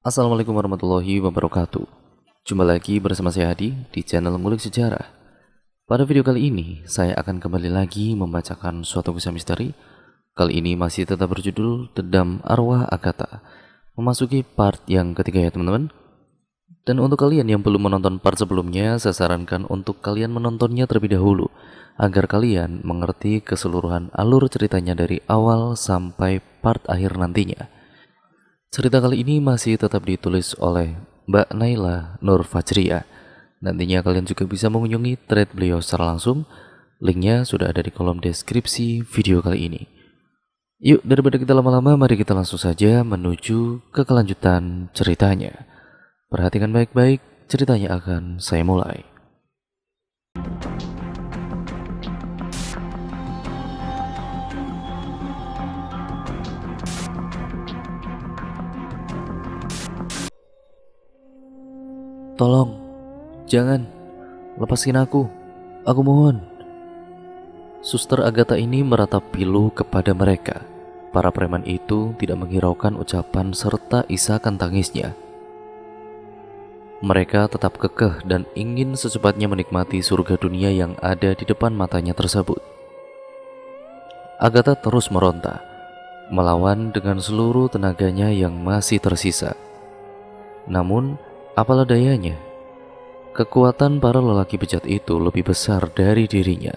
Assalamualaikum warahmatullahi wabarakatuh. Jumpa lagi bersama saya Hadi di channel Ngulik Sejarah. Pada video kali ini, saya akan kembali lagi membacakan suatu kisah misteri. Kali ini masih tetap berjudul Dedam Arwah Agatha. Memasuki part yang ketiga ya teman-teman. Dan untuk kalian yang belum menonton part sebelumnya, saya sarankan untuk kalian menontonnya terlebih dahulu agar kalian mengerti keseluruhan alur ceritanya dari awal sampai part akhir nantinya. Cerita kali ini masih tetap ditulis oleh Mbak Naila Nur Fajriya. Nantinya kalian juga bisa mengunjungi thread beliau secara langsung. Linknya sudah ada di kolom deskripsi video kali ini. Yuk, daripada kita lama-lama, mari kita langsung saja menuju ke kelanjutan ceritanya. Perhatikan baik-baik, ceritanya akan saya mulai. Tolong, jangan, lepaskan aku mohon. Suster Agatha ini meratap pilu kepada mereka. Para preman itu tidak menghiraukan ucapan serta isakan tangisnya. Mereka tetap kekeh dan ingin secepatnya menikmati surga dunia yang ada di depan matanya tersebut. Agatha terus meronta, melawan dengan seluruh tenaganya yang masih tersisa. Namun, apalah dayanya, kekuatan para lelaki bejat itu lebih besar dari dirinya.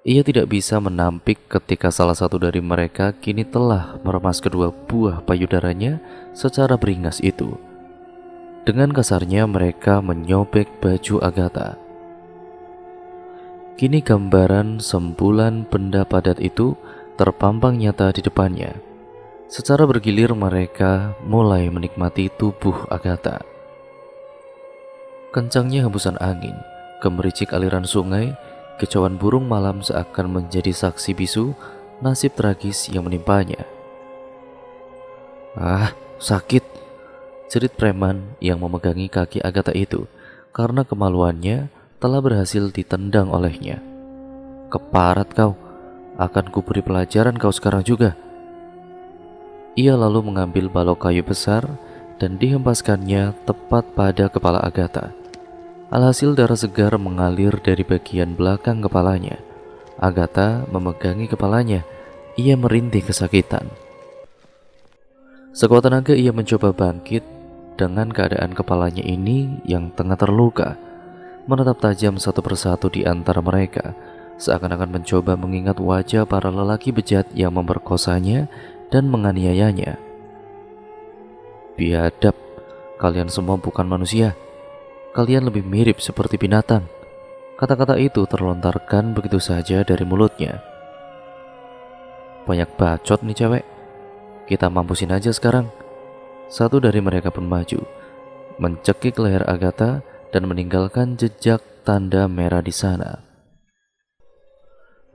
Ia tidak bisa menampik ketika salah satu dari mereka kini telah meremas kedua buah payudaranya secara beringas itu. Dengan kasarnya mereka menyobek baju Agatha. Kini gambaran sembulan benda padat itu terpampang nyata di depannya. Secara bergilir mereka mulai menikmati tubuh Agatha. Kencangnya hembusan angin, gemericik aliran sungai, kicauan burung malam seakan menjadi saksi bisu nasib tragis yang menimpanya. "Ah, sakit!" jerit preman yang memegangi kaki Agatha itu karena kemaluannya telah berhasil ditendang olehnya. "Keparat kau, akan kuberi pelajaran kau sekarang juga." Ia lalu mengambil balok kayu besar dan dihempaskannya tepat pada kepala Agatha. Alhasil darah segar mengalir dari bagian belakang kepalanya. Agatha memegangi kepalanya. Ia merintih kesakitan. Sekuat tenaga ia mencoba bangkit dengan keadaan kepalanya ini yang tengah terluka, menatap tajam satu persatu di antara mereka, seakan-akan mencoba mengingat wajah para lelaki bejat yang memperkosanya dan menganiayanya. "Biadab, kalian semua bukan manusia. Kalian lebih mirip seperti binatang." Kata-kata itu terlontarkan begitu saja dari mulutnya. "Banyak bacot nih cewek. Kita mampusin aja sekarang." Satu dari mereka pun maju, mencekik leher Agatha dan meninggalkan jejak tanda merah di sana.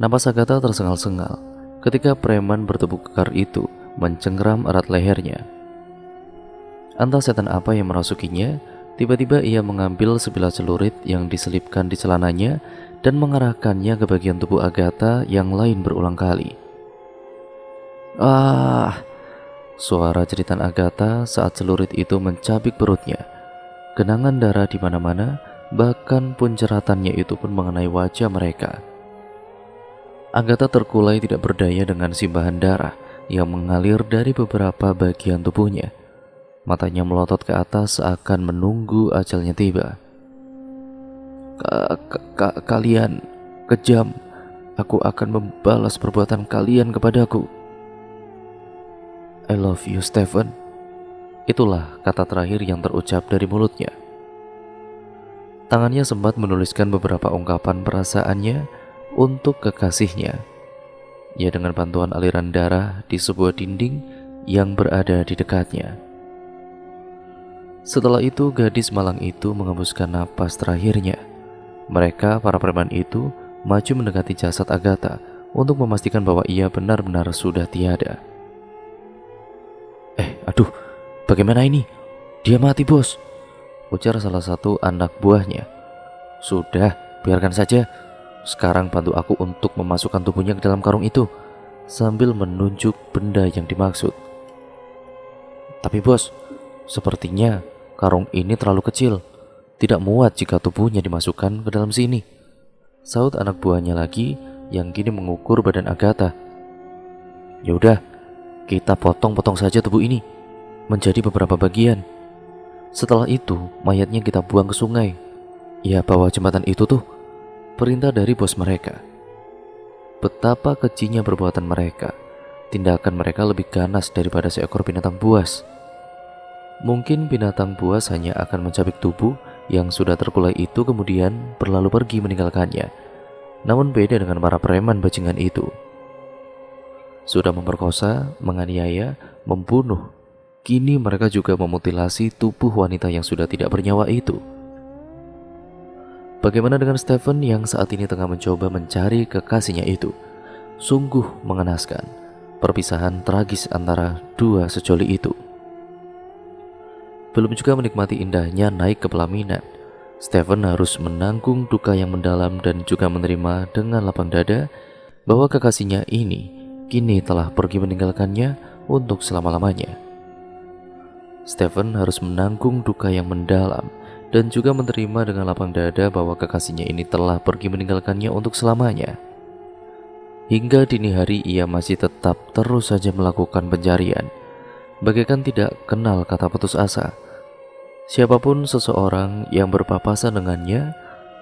Napas Agatha tersengal-sengal ketika preman bertubuh kekar itu mencengkeram erat lehernya. Entah setan apa yang merasukinya, tiba-tiba ia mengambil sebilah celurit yang diselipkan di celananya dan mengarahkannya ke bagian tubuh Agatha yang lain berulang kali. "Ah!" Suara jeritan Agatha saat celurit itu mencabik perutnya. Genangan darah di mana-mana, bahkan punceratannya itu pun mengenai wajah mereka. Agatha terkulai tidak berdaya dengan simbahan darah yang mengalir dari beberapa bagian tubuhnya. Matanya melotot ke atas seakan menunggu ajalnya tiba. Kalian kejam. Aku akan membalas perbuatan kalian kepadaku." "I love you, Stephen." Itulah kata terakhir yang terucap dari mulutnya. Tangannya sempat menuliskan beberapa ungkapan perasaannya untuk kekasihnya. Ia dengan bantuan aliran darah di sebuah dinding yang berada di dekatnya. Setelah itu gadis malang itu mengembuskan napas terakhirnya. Mereka, para preman itu, maju mendekati jasad Agatha untuk memastikan bahwa ia benar-benar sudah tiada. Aduh, bagaimana ini? Dia mati, bos," ujar salah satu anak buahnya. "Sudah, biarkan saja. Sekarang bantu aku untuk memasukkan tubuhnya ke dalam karung itu," sambil menunjuk benda yang dimaksud. Tapi bos, sepertinya karung ini terlalu kecil. Tidak muat jika tubuhnya dimasukkan ke dalam sini, sahut anak buahnya lagi yang kini mengukur badan Agatha. Ya udah, kita potong-potong saja tubuh ini menjadi beberapa bagian. Setelah itu, mayatnya kita buang ke sungai. Ya, bawah jembatan itu tuh, perintah dari bos mereka. Betapa kejinya perbuatan mereka. Tindakan mereka lebih ganas daripada seekor binatang buas. Mungkin binatang buas hanya akan mencabik tubuh yang sudah terkulai itu kemudian berlalu pergi meninggalkannya. Namun beda dengan para preman bajingan itu. Sudah memperkosa, menganiaya, membunuh. Kini mereka juga memutilasi tubuh wanita yang sudah tidak bernyawa itu. Bagaimana dengan Stephen yang saat ini tengah mencoba mencari kekasihnya itu? Sungguh mengenaskan perpisahan tragis antara dua sejoli itu. Belum juga menikmati indahnya naik ke pelaminan, Stephen harus menanggung duka yang mendalam dan juga menerima dengan lapang dada bahwa kekasihnya ini kini telah pergi meninggalkannya untuk selama-lamanya. Stephen harus menanggung duka yang mendalam dan juga menerima dengan lapang dada bahwa kekasihnya ini telah pergi meninggalkannya untuk selamanya. Hingga dini hari ia masih tetap terus saja melakukan pencarian, bagaikan tidak kenal kata putus asa. Siapapun seseorang yang berpapasan dengannya,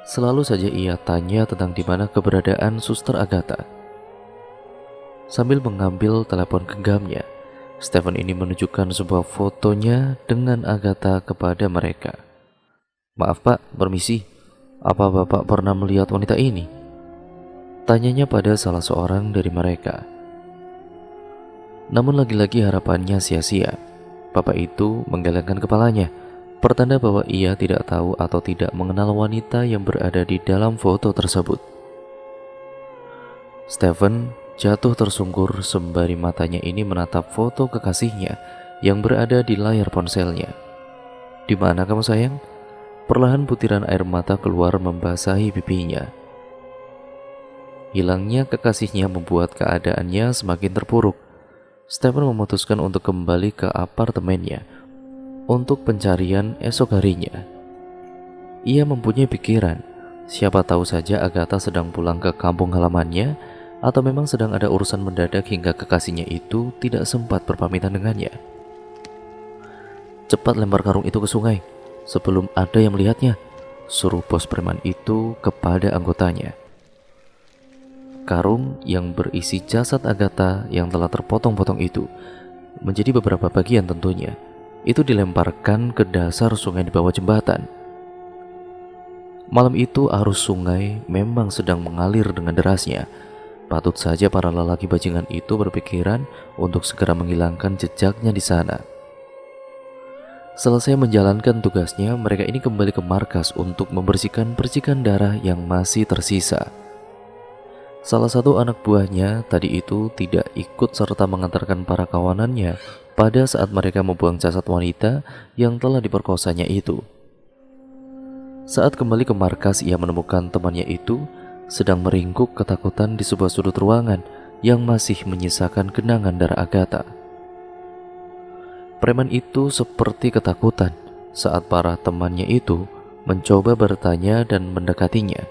selalu saja ia tanya tentang di mana keberadaan Suster Agatha. Sambil mengambil telepon genggamnya, Stephen ini menunjukkan sebuah fotonya dengan Agatha kepada mereka. Maaf pak, permisi, apa bapak pernah melihat wanita ini? Tanyanya pada salah seorang dari mereka. Namun lagi-lagi harapannya sia-sia. Bapak itu menggelengkan kepalanya, pertanda bahwa ia tidak tahu atau tidak mengenal wanita yang berada di dalam foto tersebut. Stephen jatuh tersungkur sembari matanya ini menatap foto kekasihnya yang berada di layar ponselnya. Di mana kamu sayang? Perlahan butiran air mata keluar membasahi pipinya. Hilangnya kekasihnya membuat keadaannya semakin terpuruk. Stephen memutuskan untuk kembali ke apartemennya untuk pencarian esok harinya. Ia mempunyai pikiran, siapa tahu saja Agatha sedang pulang ke kampung halamannya, atau memang sedang ada urusan mendadak hingga kekasihnya itu tidak sempat berpamitan dengannya. Cepat lempar karung itu ke sungai sebelum ada yang melihatnya, suruh bos preman itu kepada anggotanya. Karung yang berisi jasad Agatha yang telah terpotong-potong itu, menjadi beberapa bagian tentunya, itu dilemparkan ke dasar sungai di bawah jembatan. Malam itu arus sungai memang sedang mengalir dengan derasnya. Patut saja para lelaki bajingan itu berpikiran untuk segera menghilangkan jejaknya di sana. Selesai menjalankan tugasnya, mereka ini kembali ke markas untuk membersihkan percikan darah yang masih tersisa. Salah satu anak buahnya tadi itu tidak ikut serta mengantarkan para kawanannya pada saat mereka membuang jasad wanita yang telah diperkosanya itu. Saat kembali ke markas, ia menemukan temannya itu sedang meringkuk ketakutan di sebuah sudut ruangan yang masih menyisakan genangan darah Agatha. Preman itu seperti ketakutan saat para temannya itu mencoba bertanya dan mendekatinya.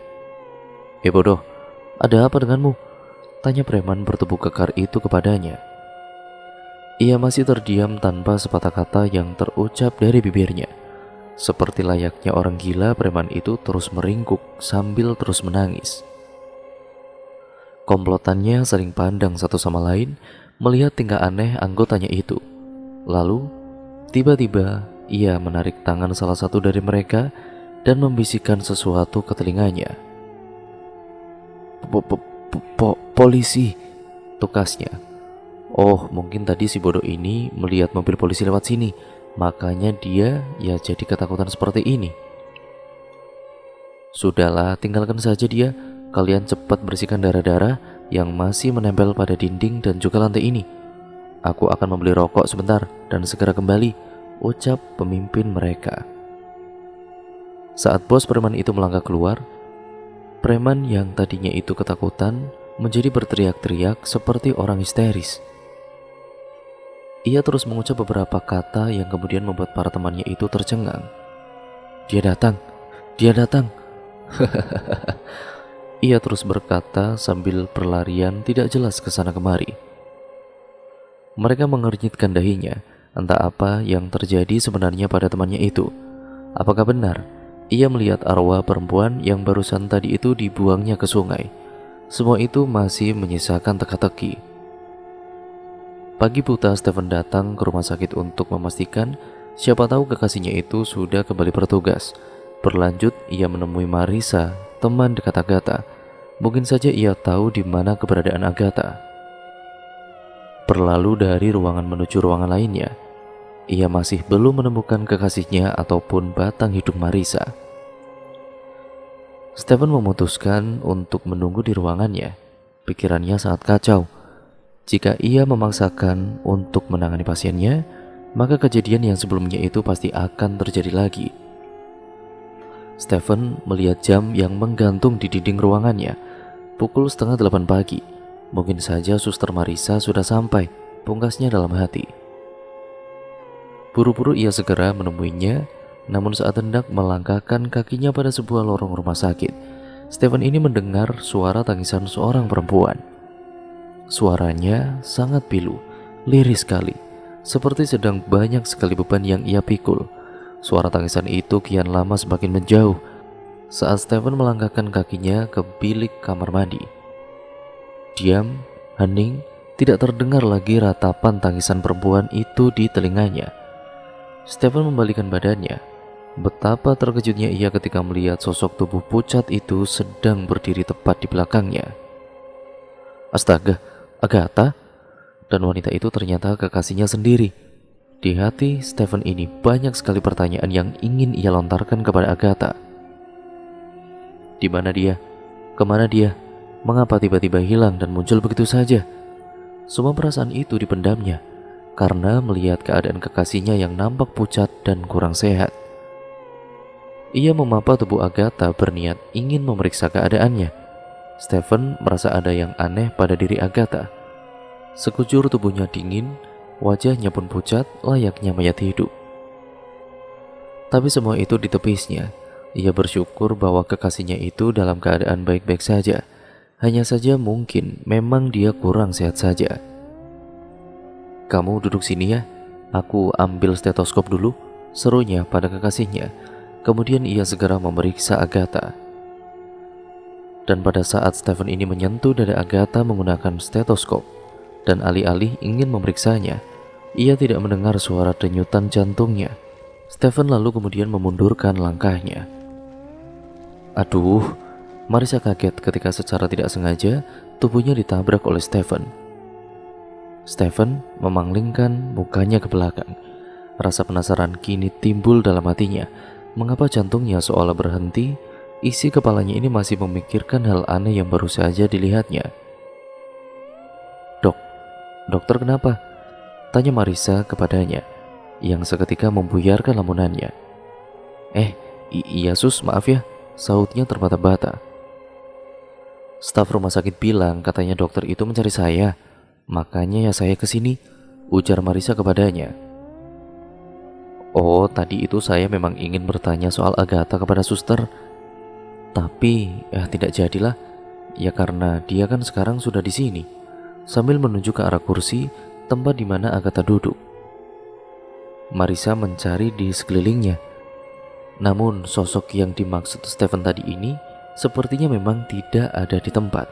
Bodoh, ada apa denganmu? Tanya preman bertubuh kekar itu kepadanya. Ia masih terdiam tanpa sepatah kata yang terucap dari bibirnya. Seperti layaknya orang gila, preman itu terus meringkuk sambil terus menangis. Komplotannya saling pandang satu sama lain melihat tingkah aneh anggotanya itu. Lalu, tiba-tiba ia menarik tangan salah satu dari mereka dan membisikkan sesuatu ke telinganya. Polisi, tukasnya. Oh, mungkin tadi si bodoh ini melihat mobil polisi lewat sini, makanya dia ya jadi ketakutan seperti ini. Sudahlah, tinggalkan saja dia. Kalian cepat bersihkan darah-darah yang masih menempel pada dinding dan juga lantai ini. Aku akan membeli rokok sebentar dan segera kembali, ucap pemimpin mereka. Saat bos preman itu melangkah keluar, preman yang tadinya itu ketakutan menjadi berteriak-teriak seperti orang histeris. Ia terus mengucap beberapa kata yang kemudian membuat para temannya itu tercengang. Dia datang, dia datang. Ia terus berkata sambil berlarian tidak jelas ke sana kemari. Mereka mengernyitkan dahinya, entah apa yang terjadi sebenarnya pada temannya itu. Apakah benar ia melihat arwah perempuan yang barusan tadi itu dibuangnya ke sungai? Semua itu masih menyisakan teka-teki. Pagi buta Stephen datang ke rumah sakit untuk memastikan siapa tahu kekasihnya itu sudah kembali bertugas. Berlanjut ia menemui Marisa, teman dekat Agatha. Mungkin saja ia tahu di mana keberadaan Agatha. Berlalu dari ruangan menuju ruangan lainnya, ia masih belum menemukan kekasihnya ataupun batang hidung Marisa. Stephen memutuskan untuk menunggu di ruangannya. Pikirannya sangat kacau. Jika ia memaksakan untuk menangani pasiennya, maka kejadian yang sebelumnya itu pasti akan terjadi lagi. Stephen melihat jam yang menggantung di dinding ruangannya. Pukul 7:30 pagi. Mungkin saja Suster Marisa sudah sampai, pungkasnya dalam hati. Buru-buru ia segera menemuinya, namun saat hendak melangkahkan kakinya pada sebuah lorong rumah sakit, Stephen ini mendengar suara tangisan seorang perempuan. Suaranya sangat pilu, lirih sekali, seperti sedang banyak sekali beban yang ia pikul. Suara tangisan itu kian lama semakin menjauh saat Stephen melangkahkan kakinya ke bilik kamar mandi. Diam, hening, tidak terdengar lagi ratapan tangisan perempuan itu di telinganya. Stephen membalikkan badannya. Betapa terkejutnya ia ketika melihat sosok tubuh pucat itu sedang berdiri tepat di belakangnya. Astaga, Agatha? Dan wanita itu ternyata kekasihnya sendiri. Di hati Stephen ini banyak sekali pertanyaan yang ingin ia lontarkan kepada Agatha. Di mana dia? Kemana dia? Mengapa tiba-tiba hilang dan muncul begitu saja? Semua perasaan itu dipendamnya karena melihat keadaan kekasihnya yang nampak pucat dan kurang sehat. Ia memapa tubuh Agatha berniat ingin memeriksa keadaannya. Stephen merasa ada yang aneh pada diri Agatha. Sekujur tubuhnya dingin, wajahnya pun pucat layaknya mayat hidup. Tapi semua itu ditepisnya. Ia bersyukur bahwa kekasihnya itu dalam keadaan baik-baik saja. Hanya saja mungkin memang dia kurang sehat saja. Kamu duduk sini ya, aku ambil stetoskop dulu, serunya pada kekasihnya. Kemudian ia segera memeriksa Agatha. Dan pada saat Stephen ini menyentuh dada Agatha menggunakan stetoskop dan alih-alih ingin memeriksanya, ia tidak mendengar suara denyutan jantungnya. Stephen lalu kemudian memundurkan langkahnya. Aduh, Marisa kaget ketika secara tidak sengaja tubuhnya ditabrak oleh Stephen. Stephen memanglingkan mukanya ke belakang. Rasa penasaran kini timbul dalam hatinya. Mengapa jantungnya seolah berhenti? Isi kepalanya ini masih memikirkan hal aneh yang baru saja dilihatnya. Dokter kenapa? Tanya Marisa kepadanya, yang seketika membuyarkan lamunannya. Iya sus, maaf ya, sautnya terbata-bata. Staf rumah sakit bilang katanya dokter itu mencari saya, makanya ya saya kesini, ujar Marisa kepadanya. Oh, tadi itu saya memang ingin bertanya soal Agatha kepada suster. Tapi tidak jadilah. Ya karena dia kan sekarang sudah di sini. Sambil menunjuk ke arah kursi tempat di mana Agatha duduk. Marisa mencari di sekelilingnya. Namun sosok yang dimaksud Stephen tadi ini sepertinya memang tidak ada di tempat.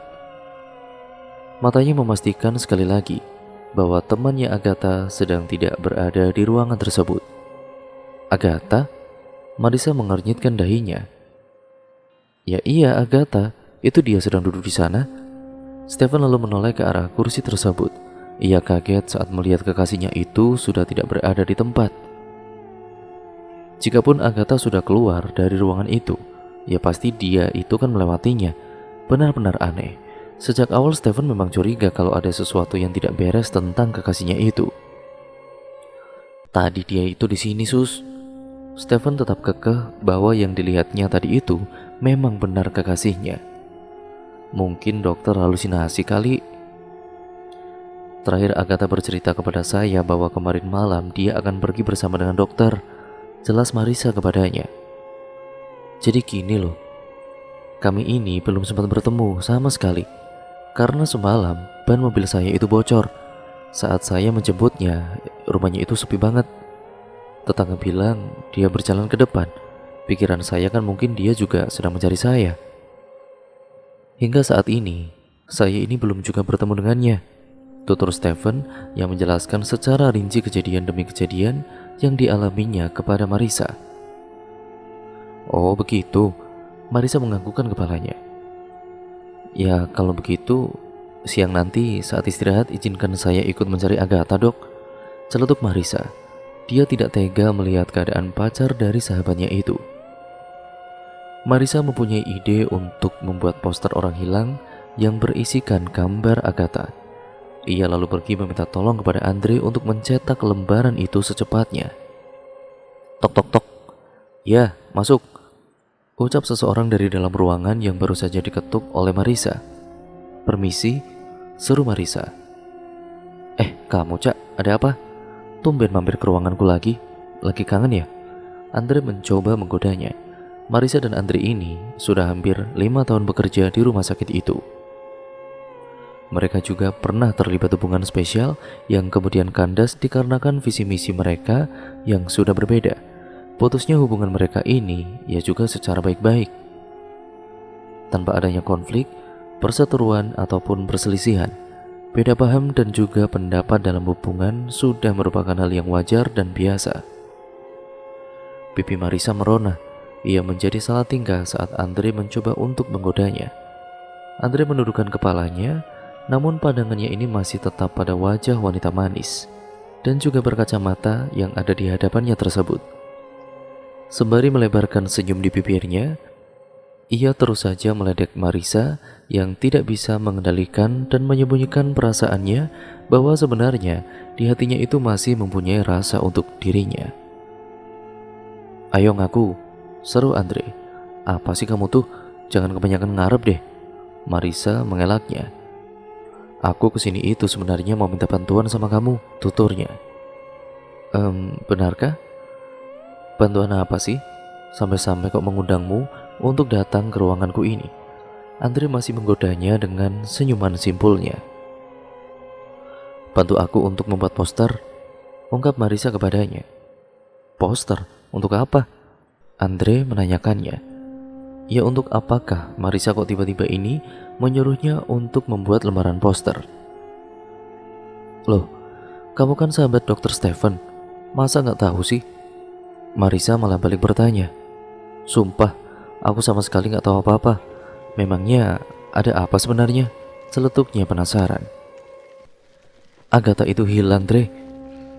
Matanya memastikan sekali lagi bahwa temannya Agatha sedang tidak berada di ruangan tersebut. Agatha? Marisa mengernyitkan dahinya. Ya iya, Agatha, itu dia sedang duduk di sana. Stephen lalu menoleh ke arah kursi tersebut. Ia kaget saat melihat kekasihnya itu sudah tidak berada di tempat. Jikapun Agatha sudah keluar dari ruangan itu, ya pasti dia itu kan melewatinya. Benar-benar aneh. Sejak awal Stephen memang curiga kalau ada sesuatu yang tidak beres tentang kekasihnya itu. Tadi dia itu di sini, sus. Stephen tetap kekeh bahwa yang dilihatnya tadi itu memang benar kekasihnya. Mungkin dokter halusinasi kali. Terakhir Agatha bercerita kepada saya bahwa kemarin malam dia akan pergi bersama dengan dokter. Jelas Marisa kepadanya. Jadi gini loh, kami ini belum sempat bertemu sama sekali. Karena semalam ban mobil saya itu bocor. Saat saya menjemputnya, rumahnya itu sepi banget. Tetangga bilang dia berjalan ke depan. Pikiran saya kan mungkin dia juga sedang mencari saya. Hingga saat ini, saya ini belum juga bertemu dengannya. Tutur Stephen yang menjelaskan secara rinci kejadian demi kejadian yang dialaminya kepada Marisa. Oh begitu, Marisa menganggukkan kepalanya. Ya kalau begitu, siang nanti saat istirahat izinkan saya ikut mencari Agatha dok. Celetuk Marisa. Dia tidak tega melihat keadaan pacar dari sahabatnya itu. Marisa mempunyai ide untuk membuat poster orang hilang yang berisikan gambar Agatha. Ia lalu pergi meminta tolong kepada Andre untuk mencetak lembaran itu secepatnya. Tok tok tok. Ya, masuk. Ucap seseorang dari dalam ruangan yang baru saja diketuk oleh Marisa. Permisi, seru Marisa. Kamu Cak, ada apa? Tumben mampir ke ruanganku lagi kangen ya? Andre mencoba menggodanya. Marisa dan Andre ini sudah hampir 5 tahun bekerja di rumah sakit itu. Mereka juga pernah terlibat hubungan spesial yang kemudian kandas dikarenakan visi misi mereka yang sudah berbeda. Putusnya hubungan mereka ini ya juga secara baik-baik. Tanpa adanya konflik, perseteruan ataupun perselisihan. Beda paham dan juga pendapat dalam hubungan sudah merupakan hal yang wajar dan biasa. Pipi Marisa merona. Ia menjadi salah tingkah saat Andre mencoba untuk menggodanya. Andre menundukkan kepalanya, namun pandangannya ini masih tetap pada wajah wanita manis dan juga berkacamata yang ada di hadapannya tersebut. Sembari melebarkan senyum di bibirnya, ia terus saja meledek Marisa yang tidak bisa mengendalikan dan menyembunyikan perasaannya bahwa sebenarnya di hatinya itu masih mempunyai rasa untuk dirinya. Ayo ngaku, seru Andre. Apa sih kamu tuh? Jangan kebanyakan ngarep deh. Marisa mengelaknya. Aku kesini itu sebenarnya mau minta bantuan sama kamu, tuturnya. Benarkah? Bantuan apa sih? Sampai-sampai kok mengundangmu untuk datang ke ruanganku ini. Andre masih menggodanya dengan senyuman simpulnya. Bantu aku untuk membuat poster, ungkap Marisa kepadanya. Poster? Untuk apa? Andre menanyakannya. Ya untuk apakah Marisa kok tiba-tiba ini menyuruhnya untuk membuat lembaran poster? Loh, kamu kan sahabat Dr. Stephen, masa gak tahu sih? Marisa malah balik bertanya. Sumpah, aku sama sekali gak tahu apa-apa. Memangnya ada apa sebenarnya? Celetuknya penasaran. Agatha itu hilang, Andre.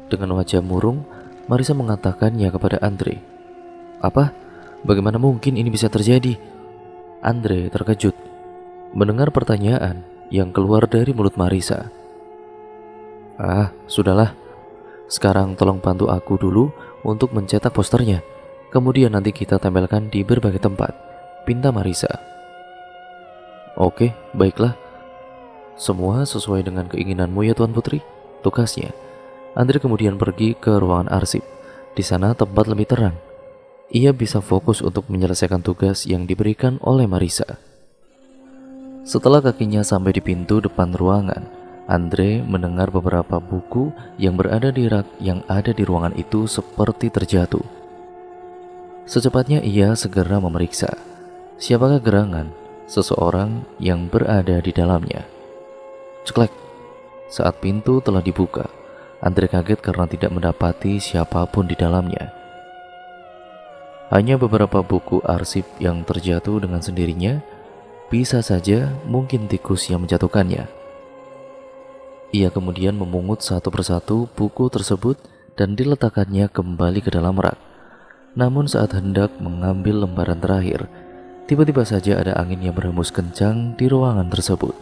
Dengan wajah murung, Marisa mengatakannya kepada Andre. Apa? Bagaimana mungkin ini bisa terjadi? Andre terkejut mendengar pertanyaan yang keluar dari mulut Marisa. Sudahlah. Sekarang tolong bantu aku dulu untuk mencetak posternya. Kemudian nanti kita tempelkan di berbagai tempat, pinta Marisa. Oke, baiklah. Semua sesuai dengan keinginanmu ya Tuan Putri, tugasnya. Andre kemudian pergi ke ruangan arsip. Di sana tempat lebih terang. Ia bisa fokus untuk menyelesaikan tugas yang diberikan oleh Marisa. Setelah kakinya sampai di pintu depan ruangan, Andre mendengar beberapa buku yang berada di rak yang ada di ruangan itu seperti terjatuh. Secepatnya ia segera memeriksa siapakah gerangan seseorang yang berada di dalamnya. Ceklek. Saat pintu telah dibuka, Andre kaget karena tidak mendapati siapapun di dalamnya. Hanya beberapa buku arsip yang terjatuh dengan sendirinya. Bisa saja mungkin tikus yang menjatuhkannya. Ia kemudian memungut satu persatu buku tersebut dan diletakkannya kembali ke dalam rak. Namun saat hendak mengambil lembaran terakhir, tiba-tiba saja ada angin yang berhembus kencang di ruangan tersebut,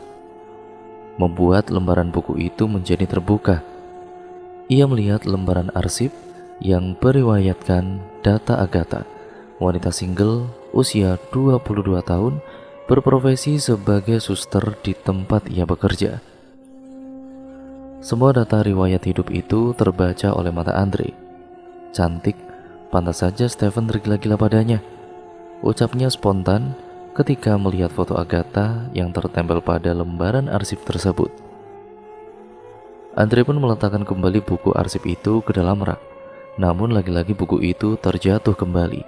membuat lembaran buku itu menjadi terbuka. Ia melihat lembaran arsip yang meriwayatkan data Agatha, wanita single, usia 22 tahun, berprofesi sebagai suster di tempat ia bekerja. Semua data riwayat hidup itu terbaca oleh mata Andre. Cantik, pantas saja Stephen tergila-gila padanya, ucapnya spontan ketika melihat foto Agatha yang tertempel pada lembaran arsip tersebut. Andre pun meletakkan kembali buku arsip itu ke dalam rak. Namun lagi-lagi buku itu terjatuh kembali.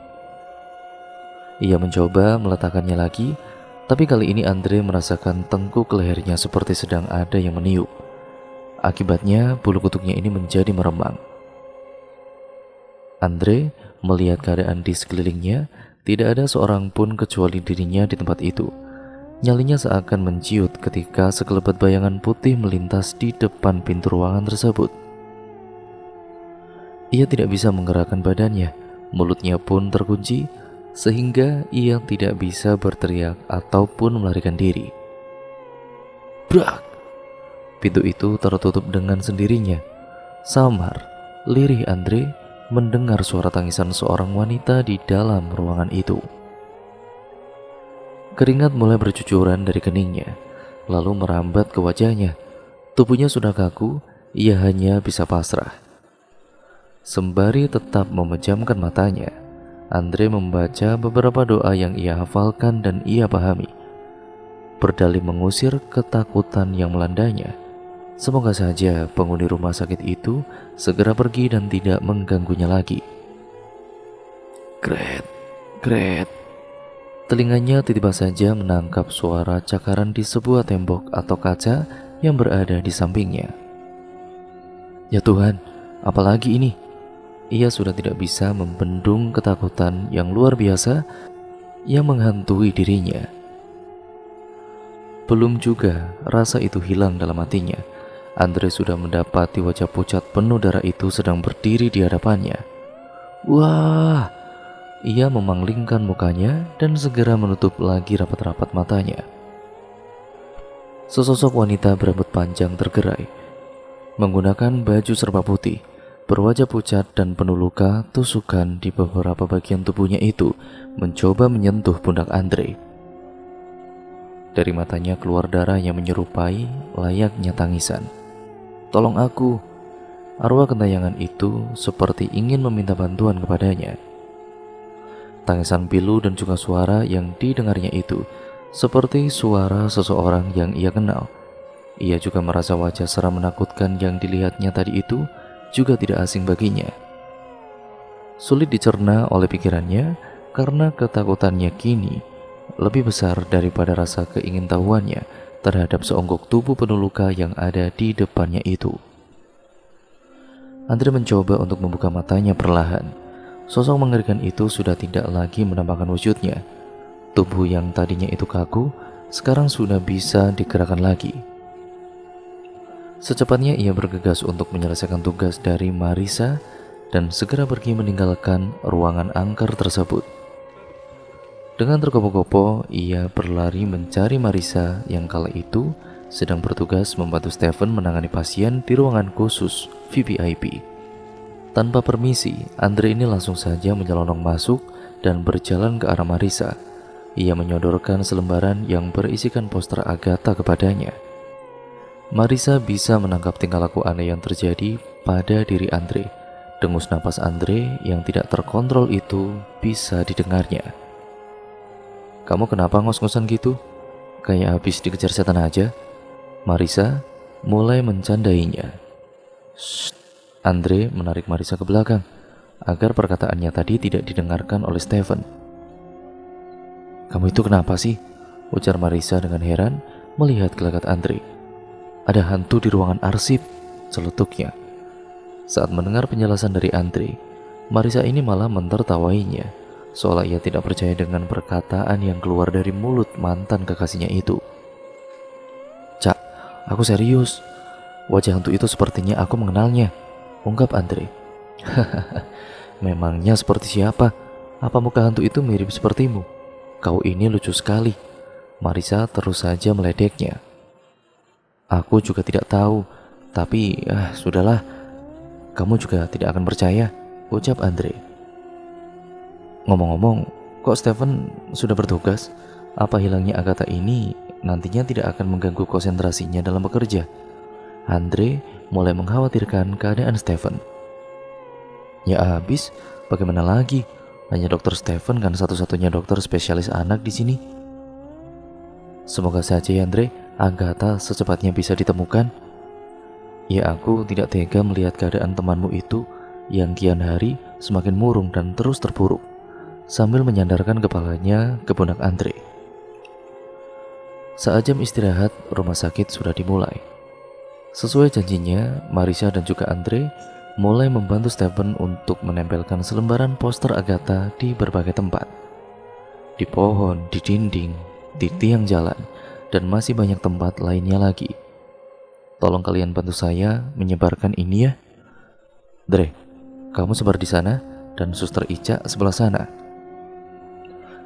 Ia mencoba meletakkannya lagi, tapi kali ini Andre merasakan tengkuk lehernya seperti sedang ada yang meniup. Akibatnya bulu kutungnya ini menjadi meremang. Andre melihat keadaan di sekelilingnya, tidak ada seorang pun kecuali dirinya di tempat itu. Nyalinya seakan menciut ketika sekelebat bayangan putih melintas di depan pintu ruangan tersebut. Ia tidak bisa menggerakkan badannya, mulutnya pun terkunci, sehingga ia tidak bisa berteriak ataupun melarikan diri. Brak! Pintu itu tertutup dengan sendirinya. Samar, lirih Andre mendengar suara tangisan seorang wanita di dalam ruangan itu. Keringat mulai bercucuran dari keningnya, lalu merambat ke wajahnya. Tubuhnya sudah kaku, ia hanya bisa pasrah. Sembari tetap memejamkan matanya, Andre membaca beberapa doa yang ia hafalkan dan ia pahami, berdalih mengusir ketakutan yang melandanya. Semoga saja penghuni rumah sakit itu segera pergi dan tidak mengganggunya lagi. Gret, Gret. Telinganya tiba-tiba saja menangkap suara cakaran di sebuah tembok atau kaca yang berada di sampingnya. Ya Tuhan, apalagi ini? Ia sudah tidak bisa membendung ketakutan yang luar biasa yang menghantui dirinya. Belum juga rasa itu hilang dalam hatinya, Andre sudah mendapati wajah pucat penuh darah itu sedang berdiri di hadapannya. Wah! Ia memanglingkan mukanya dan segera menutup lagi rapat-rapat matanya. Sesosok wanita berambut panjang tergerai, menggunakan baju serba putih, berwajah pucat dan penuh luka tusukan di beberapa bagian tubuhnya itu mencoba menyentuh pundak Andre. Dari matanya keluar darah yang menyerupai layaknya tangisan. Tolong aku. Arwah gentayangan itu seperti ingin meminta bantuan kepadanya. Tangisan pilu dan juga suara yang didengarnya itu seperti suara seseorang yang ia kenal. Ia juga merasa wajah seram menakutkan yang dilihatnya tadi itu juga tidak asing baginya. Sulit dicerna oleh pikirannya karena ketakutannya kini lebih besar daripada rasa keingintahuannya terhadap seonggok tubuh penuh luka yang ada di depannya itu. Andre mencoba untuk membuka matanya perlahan. Sosok mengerikan itu sudah tidak lagi menampakkan wujudnya. Tubuh yang tadinya itu kaku, sekarang sudah bisa digerakkan lagi. Secepatnya ia bergegas untuk menyelesaikan tugas dari Marissa dan segera pergi meninggalkan ruangan angker tersebut. Dengan tergopoh-gopoh, ia berlari mencari Marissa yang kala itu sedang bertugas membantu Stephen menangani pasien di ruangan khusus VVIP. Tanpa permisi, Andre ini langsung saja menyelonong masuk dan berjalan ke arah Marissa. Ia menyodorkan selembaran yang berisikan poster Agatha kepadanya. Marissa bisa menangkap tingkah laku aneh yang terjadi pada diri Andre. Dengus napas Andre yang tidak terkontrol itu bisa didengarnya. Kamu kenapa ngos-ngosan gitu? Kayak habis dikejar setan aja. Marissa mulai mencandainya. Shh. Andre menarik Marissa ke belakang agar perkataannya tadi tidak didengarkan oleh Stephen. Kamu itu kenapa sih? Ujar Marissa dengan heran melihat gelagat Andre. Ada hantu di ruangan arsip, celetuknya. Saat mendengar penjelasan dari Andre, Marissa ini malah mentertawainya, seolah ia tidak percaya dengan perkataan yang keluar dari mulut mantan kekasihnya itu. Cak, aku serius. Wajah hantu itu sepertinya aku mengenalnya, ungkap Andre. Hahaha, memangnya seperti siapa? Apa muka hantu itu mirip sepertimu? Kau ini lucu sekali. Marissa terus saja meledeknya. Aku juga tidak tahu, tapi sudahlah. Kamu juga tidak akan percaya, ucap Andre. Ngomong-ngomong, kok Stephen sudah bertugas? Apa hilangnya Agatha ini nantinya tidak akan mengganggu konsentrasinya dalam bekerja? Andre mulai mengkhawatirkan keadaan Stephen. Ya habis, bagaimana lagi? Hanya dokter Stephen kan satu-satunya dokter spesialis anak di sini. Semoga saja ya Andre, Agatha secepatnya bisa ditemukan. Ya aku tidak tega melihat keadaan temanmu itu yang kian hari semakin murung dan terus terpuruk, sambil menyandarkan kepalanya ke pundak Andre. Saat jam istirahat, rumah sakit sudah dimulai. Sesuai janjinya, Marissa dan juga Andre mulai membantu Stephen untuk menempelkan selembaran poster Agatha di berbagai tempat. Di pohon, di dinding, di tiang jalan, dan masih banyak tempat lainnya lagi. Tolong kalian bantu saya menyebarkan ini ya. Dre, kamu sebar di sana dan Suster Ica sebelah sana.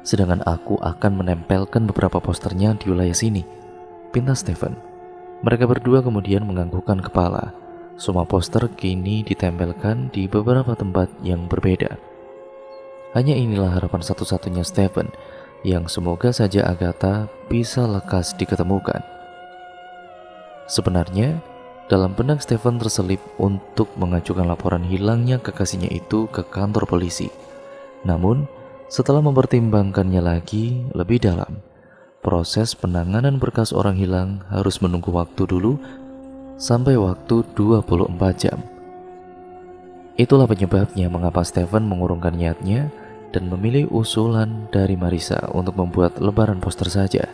Sedangkan aku akan menempelkan beberapa posternya di wilayah sini, pinta Stephen. Mereka berdua kemudian menganggukkan kepala. Semua poster kini ditempelkan di beberapa tempat yang berbeda. Hanya inilah harapan satu-satunya Stephen, yang semoga saja Agatha bisa lekas diketemukan. Sebenarnya, dalam benak Stephen terselip untuk mengajukan laporan hilangnya kekasihnya itu ke kantor polisi. Namun, setelah mempertimbangkannya lagi lebih dalam, proses penanganan berkas orang hilang harus menunggu waktu dulu sampai waktu 24 jam. Itulah penyebabnya mengapa Stephen mengurungkan niatnya dan memilih usulan dari Marissa untuk membuat lebaran poster saja.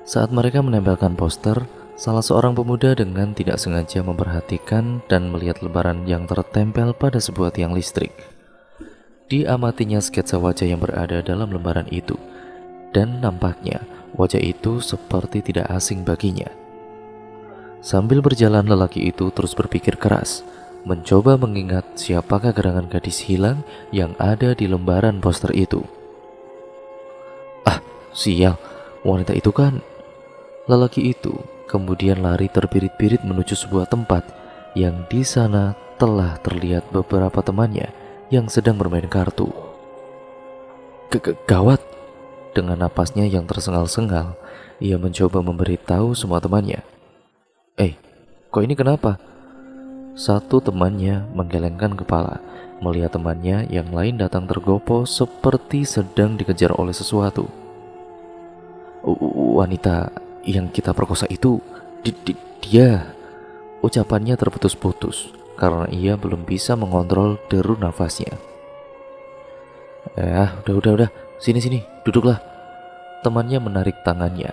Saat mereka menempelkan poster, salah seorang pemuda dengan tidak sengaja memperhatikan dan melihat lebaran yang tertempel pada sebuah tiang listrik. Diamatinya sketsa wajah yang berada dalam lembaran itu, dan nampaknya wajah itu seperti tidak asing baginya. Sambil berjalan, lelaki itu terus berpikir keras, mencoba mengingat siapakah gerangan gadis hilang yang ada di lembaran poster itu. Ah, sial, wanita itu kan. Lelaki itu kemudian lari terbirit-birit menuju sebuah tempat yang di sana telah terlihat beberapa temannya yang sedang bermain kartu. Gawat! Dengan napasnya yang tersengal-sengal, ia mencoba memberitahu semua temannya. Kok ini kenapa? Satu temannya menggelengkan kepala, melihat temannya yang lain datang tergopoh seperti sedang dikejar oleh sesuatu. Wanita yang kita perkosa itu, dia. Ucapannya terputus-putus karena ia belum bisa mengontrol deru nafasnya. Udah, sini, duduklah. Temannya menarik tangannya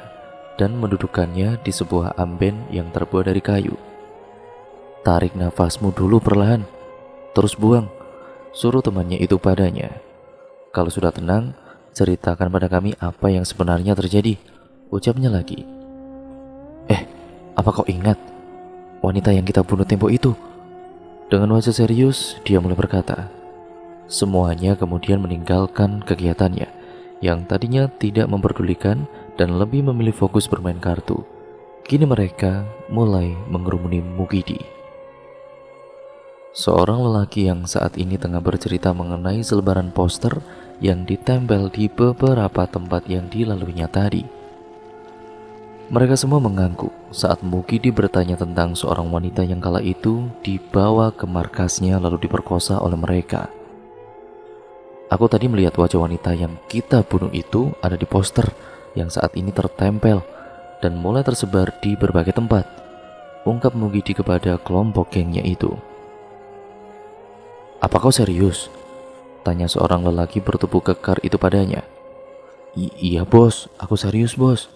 dan mendudukkannya di sebuah amben yang terbuat dari kayu. Tarik nafasmu dulu perlahan, terus buang, suruh temannya itu padanya. Kalau sudah tenang, ceritakan pada kami apa yang sebenarnya terjadi, ucapnya lagi. Apa kau ingat wanita yang kita bunuh tempo itu? Dengan wajah serius, dia mulai berkata. Semuanya kemudian meninggalkan kegiatannya yang tadinya tidak memperdulikan dan lebih memilih fokus bermain kartu. Kini mereka mulai mengerumuni Mugidi. Seorang lelaki yang saat ini tengah bercerita mengenai selebaran poster yang ditempel di beberapa tempat yang dilaluinya tadi. Mereka semua mengangguk saat Mugidi bertanya tentang seorang wanita yang kala itu dibawa ke markasnya lalu diperkosa oleh mereka. Aku tadi melihat wajah wanita yang kita bunuh itu ada di poster yang saat ini tertempel dan mulai tersebar di berbagai tempat, ungkap Mugidi kepada kelompok gengnya itu. Apa kau serius? Tanya seorang lelaki bertubuh kekar itu padanya. Iya bos, aku serius bos,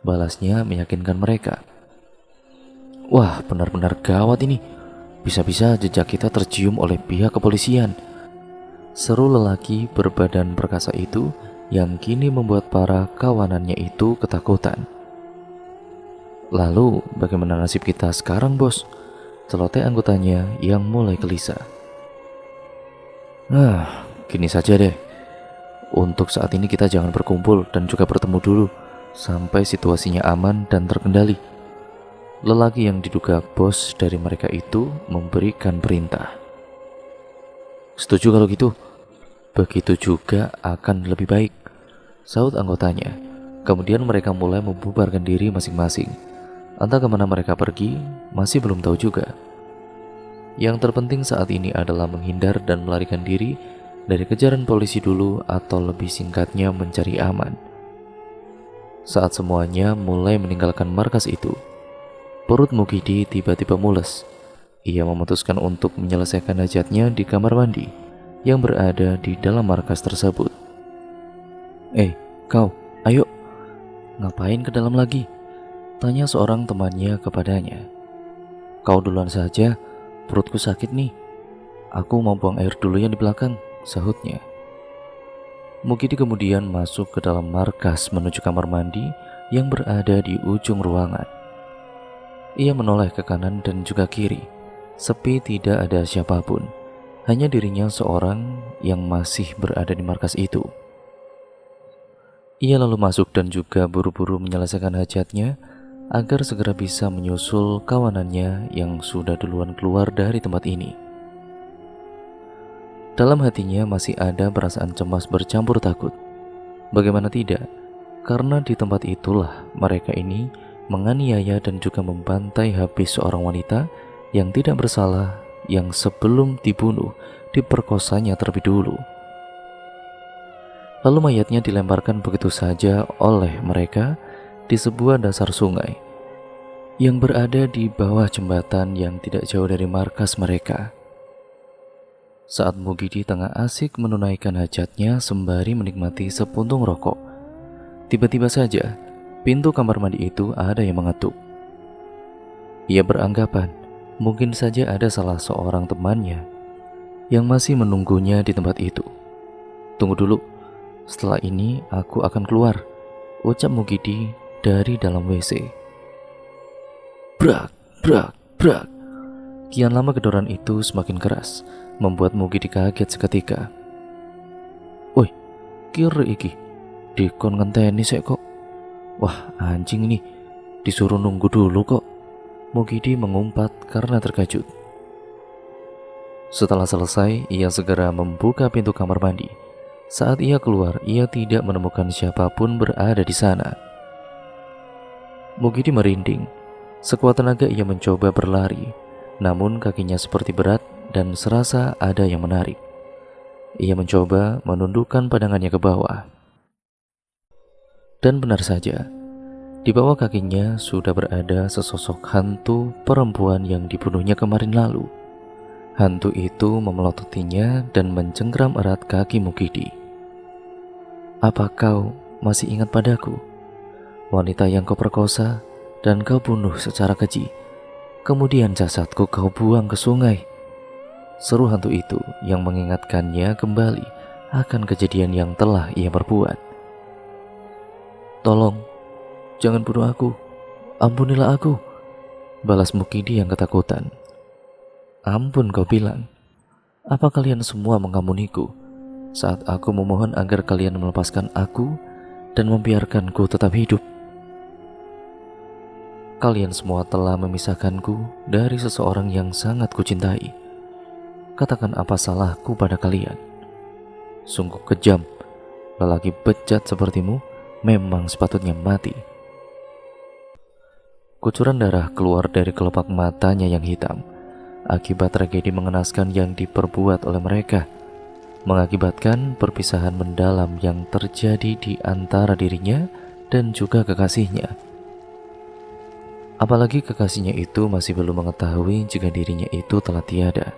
balasnya meyakinkan mereka. Wah, benar-benar gawat ini. Bisa-bisa jejak kita tercium oleh pihak kepolisian, seru lelaki berbadan perkasa itu yang kini membuat para kawanannya itu ketakutan. Lalu bagaimana nasib kita sekarang bos? Celoteh anggotanya yang mulai gelisah. Gini saja deh. Untuk saat ini kita jangan berkumpul dan juga bertemu dulu sampai situasinya aman dan terkendali. Lelaki yang diduga bos dari mereka itu memberikan perintah. Setuju kalau gitu? Begitu juga akan lebih baik, sahut anggotanya. Kemudian mereka mulai membubarkan diri masing-masing. Entah kemana mereka pergi, masih belum tahu juga. Yang terpenting saat ini adalah menghindar dan melarikan diri dari kejaran polisi dulu, atau lebih singkatnya mencari aman. Saat semuanya mulai meninggalkan markas itu, perut Mukidi tiba-tiba mules. Ia memutuskan untuk menyelesaikan hajatnya di kamar mandi yang berada di dalam markas tersebut. Kau, ayo. Ngapain ke dalam lagi? Tanya seorang temannya kepadanya. Kau duluan saja, perutku sakit nih. Aku mau buang air dulu yang di belakang, sahutnya. Mukidi kemudian masuk ke dalam markas menuju kamar mandi yang berada di ujung ruangan. Ia menoleh ke kanan dan juga kiri. Sepi, tidak ada siapapun. Hanya dirinya seorang yang masih berada di markas itu. Ia lalu masuk dan juga buru-buru menyelesaikan hajatnya agar segera bisa menyusul kawanannya yang sudah duluan keluar dari tempat ini. Dalam hatinya masih ada perasaan cemas bercampur takut. Bagaimana tidak? Karena di tempat itulah mereka ini menganiaya dan juga membantai habis seorang wanita yang tidak bersalah, yang sebelum dibunuh diperkosanya terlebih dulu. Lalu mayatnya dilemparkan begitu saja oleh mereka di sebuah dasar sungai yang berada di bawah jembatan yang tidak jauh dari markas mereka. Saat Mukidi tengah asik menunaikan hajatnya sembari menikmati sepuntung rokok, tiba-tiba saja pintu kamar mandi itu ada yang mengetuk. Ia beranggapan mungkin saja ada salah seorang temannya yang masih menunggunya di tempat itu. Tunggu dulu, setelah ini aku akan keluar, ucap Mukidi dari dalam WC. Brak, brak, brak. Kian lama gedoran itu semakin keras, membuat Mukidi kaget seketika. Woi, kira iki dikon ngenteni sik kok. Wah, anjing ini, disuruh nunggu dulu kok. Mukidi mengumpat karena terkejut. Setelah selesai, ia segera membuka pintu kamar mandi. Saat ia keluar, ia tidak menemukan siapapun berada di sana. Mukidi merinding. Sekuat tenaga ia mencoba berlari, namun kakinya seperti berat dan serasa ada yang menarik. Ia mencoba menundukkan pandangannya ke bawah. Dan benar saja, di bawah kakinya sudah berada sesosok hantu perempuan yang dibunuhnya kemarin lalu. Hantu itu memelototinya dan mencengkram erat kaki Mukidi. Apa kau masih ingat padaku? Wanita yang kau perkosa dan kau bunuh secara keji. Kemudian jasadku kau buang ke sungai. Seru hantu itu yang mengingatkannya kembali akan kejadian yang telah ia perbuat. Tolong, jangan bunuh aku. Ampunilah aku, balas Mukidi yang ketakutan. Ampun kau bilang. Apa kalian semua mengampuniku saat aku memohon agar kalian melepaskan aku dan membiarkanku tetap hidup? Kalian semua telah memisahkanku dari seseorang yang sangat kucintai. Katakan apa salahku pada kalian? Sungguh kejam, lelaki bejat sepertimu memang sepatutnya mati. Kucuran darah keluar dari kelopak matanya yang hitam akibat tragedi mengenaskan yang diperbuat oleh mereka, mengakibatkan perpisahan mendalam yang terjadi di antara dirinya dan juga kekasihnya. Apalagi kekasihnya itu masih belum mengetahui jika dirinya itu telah tiada.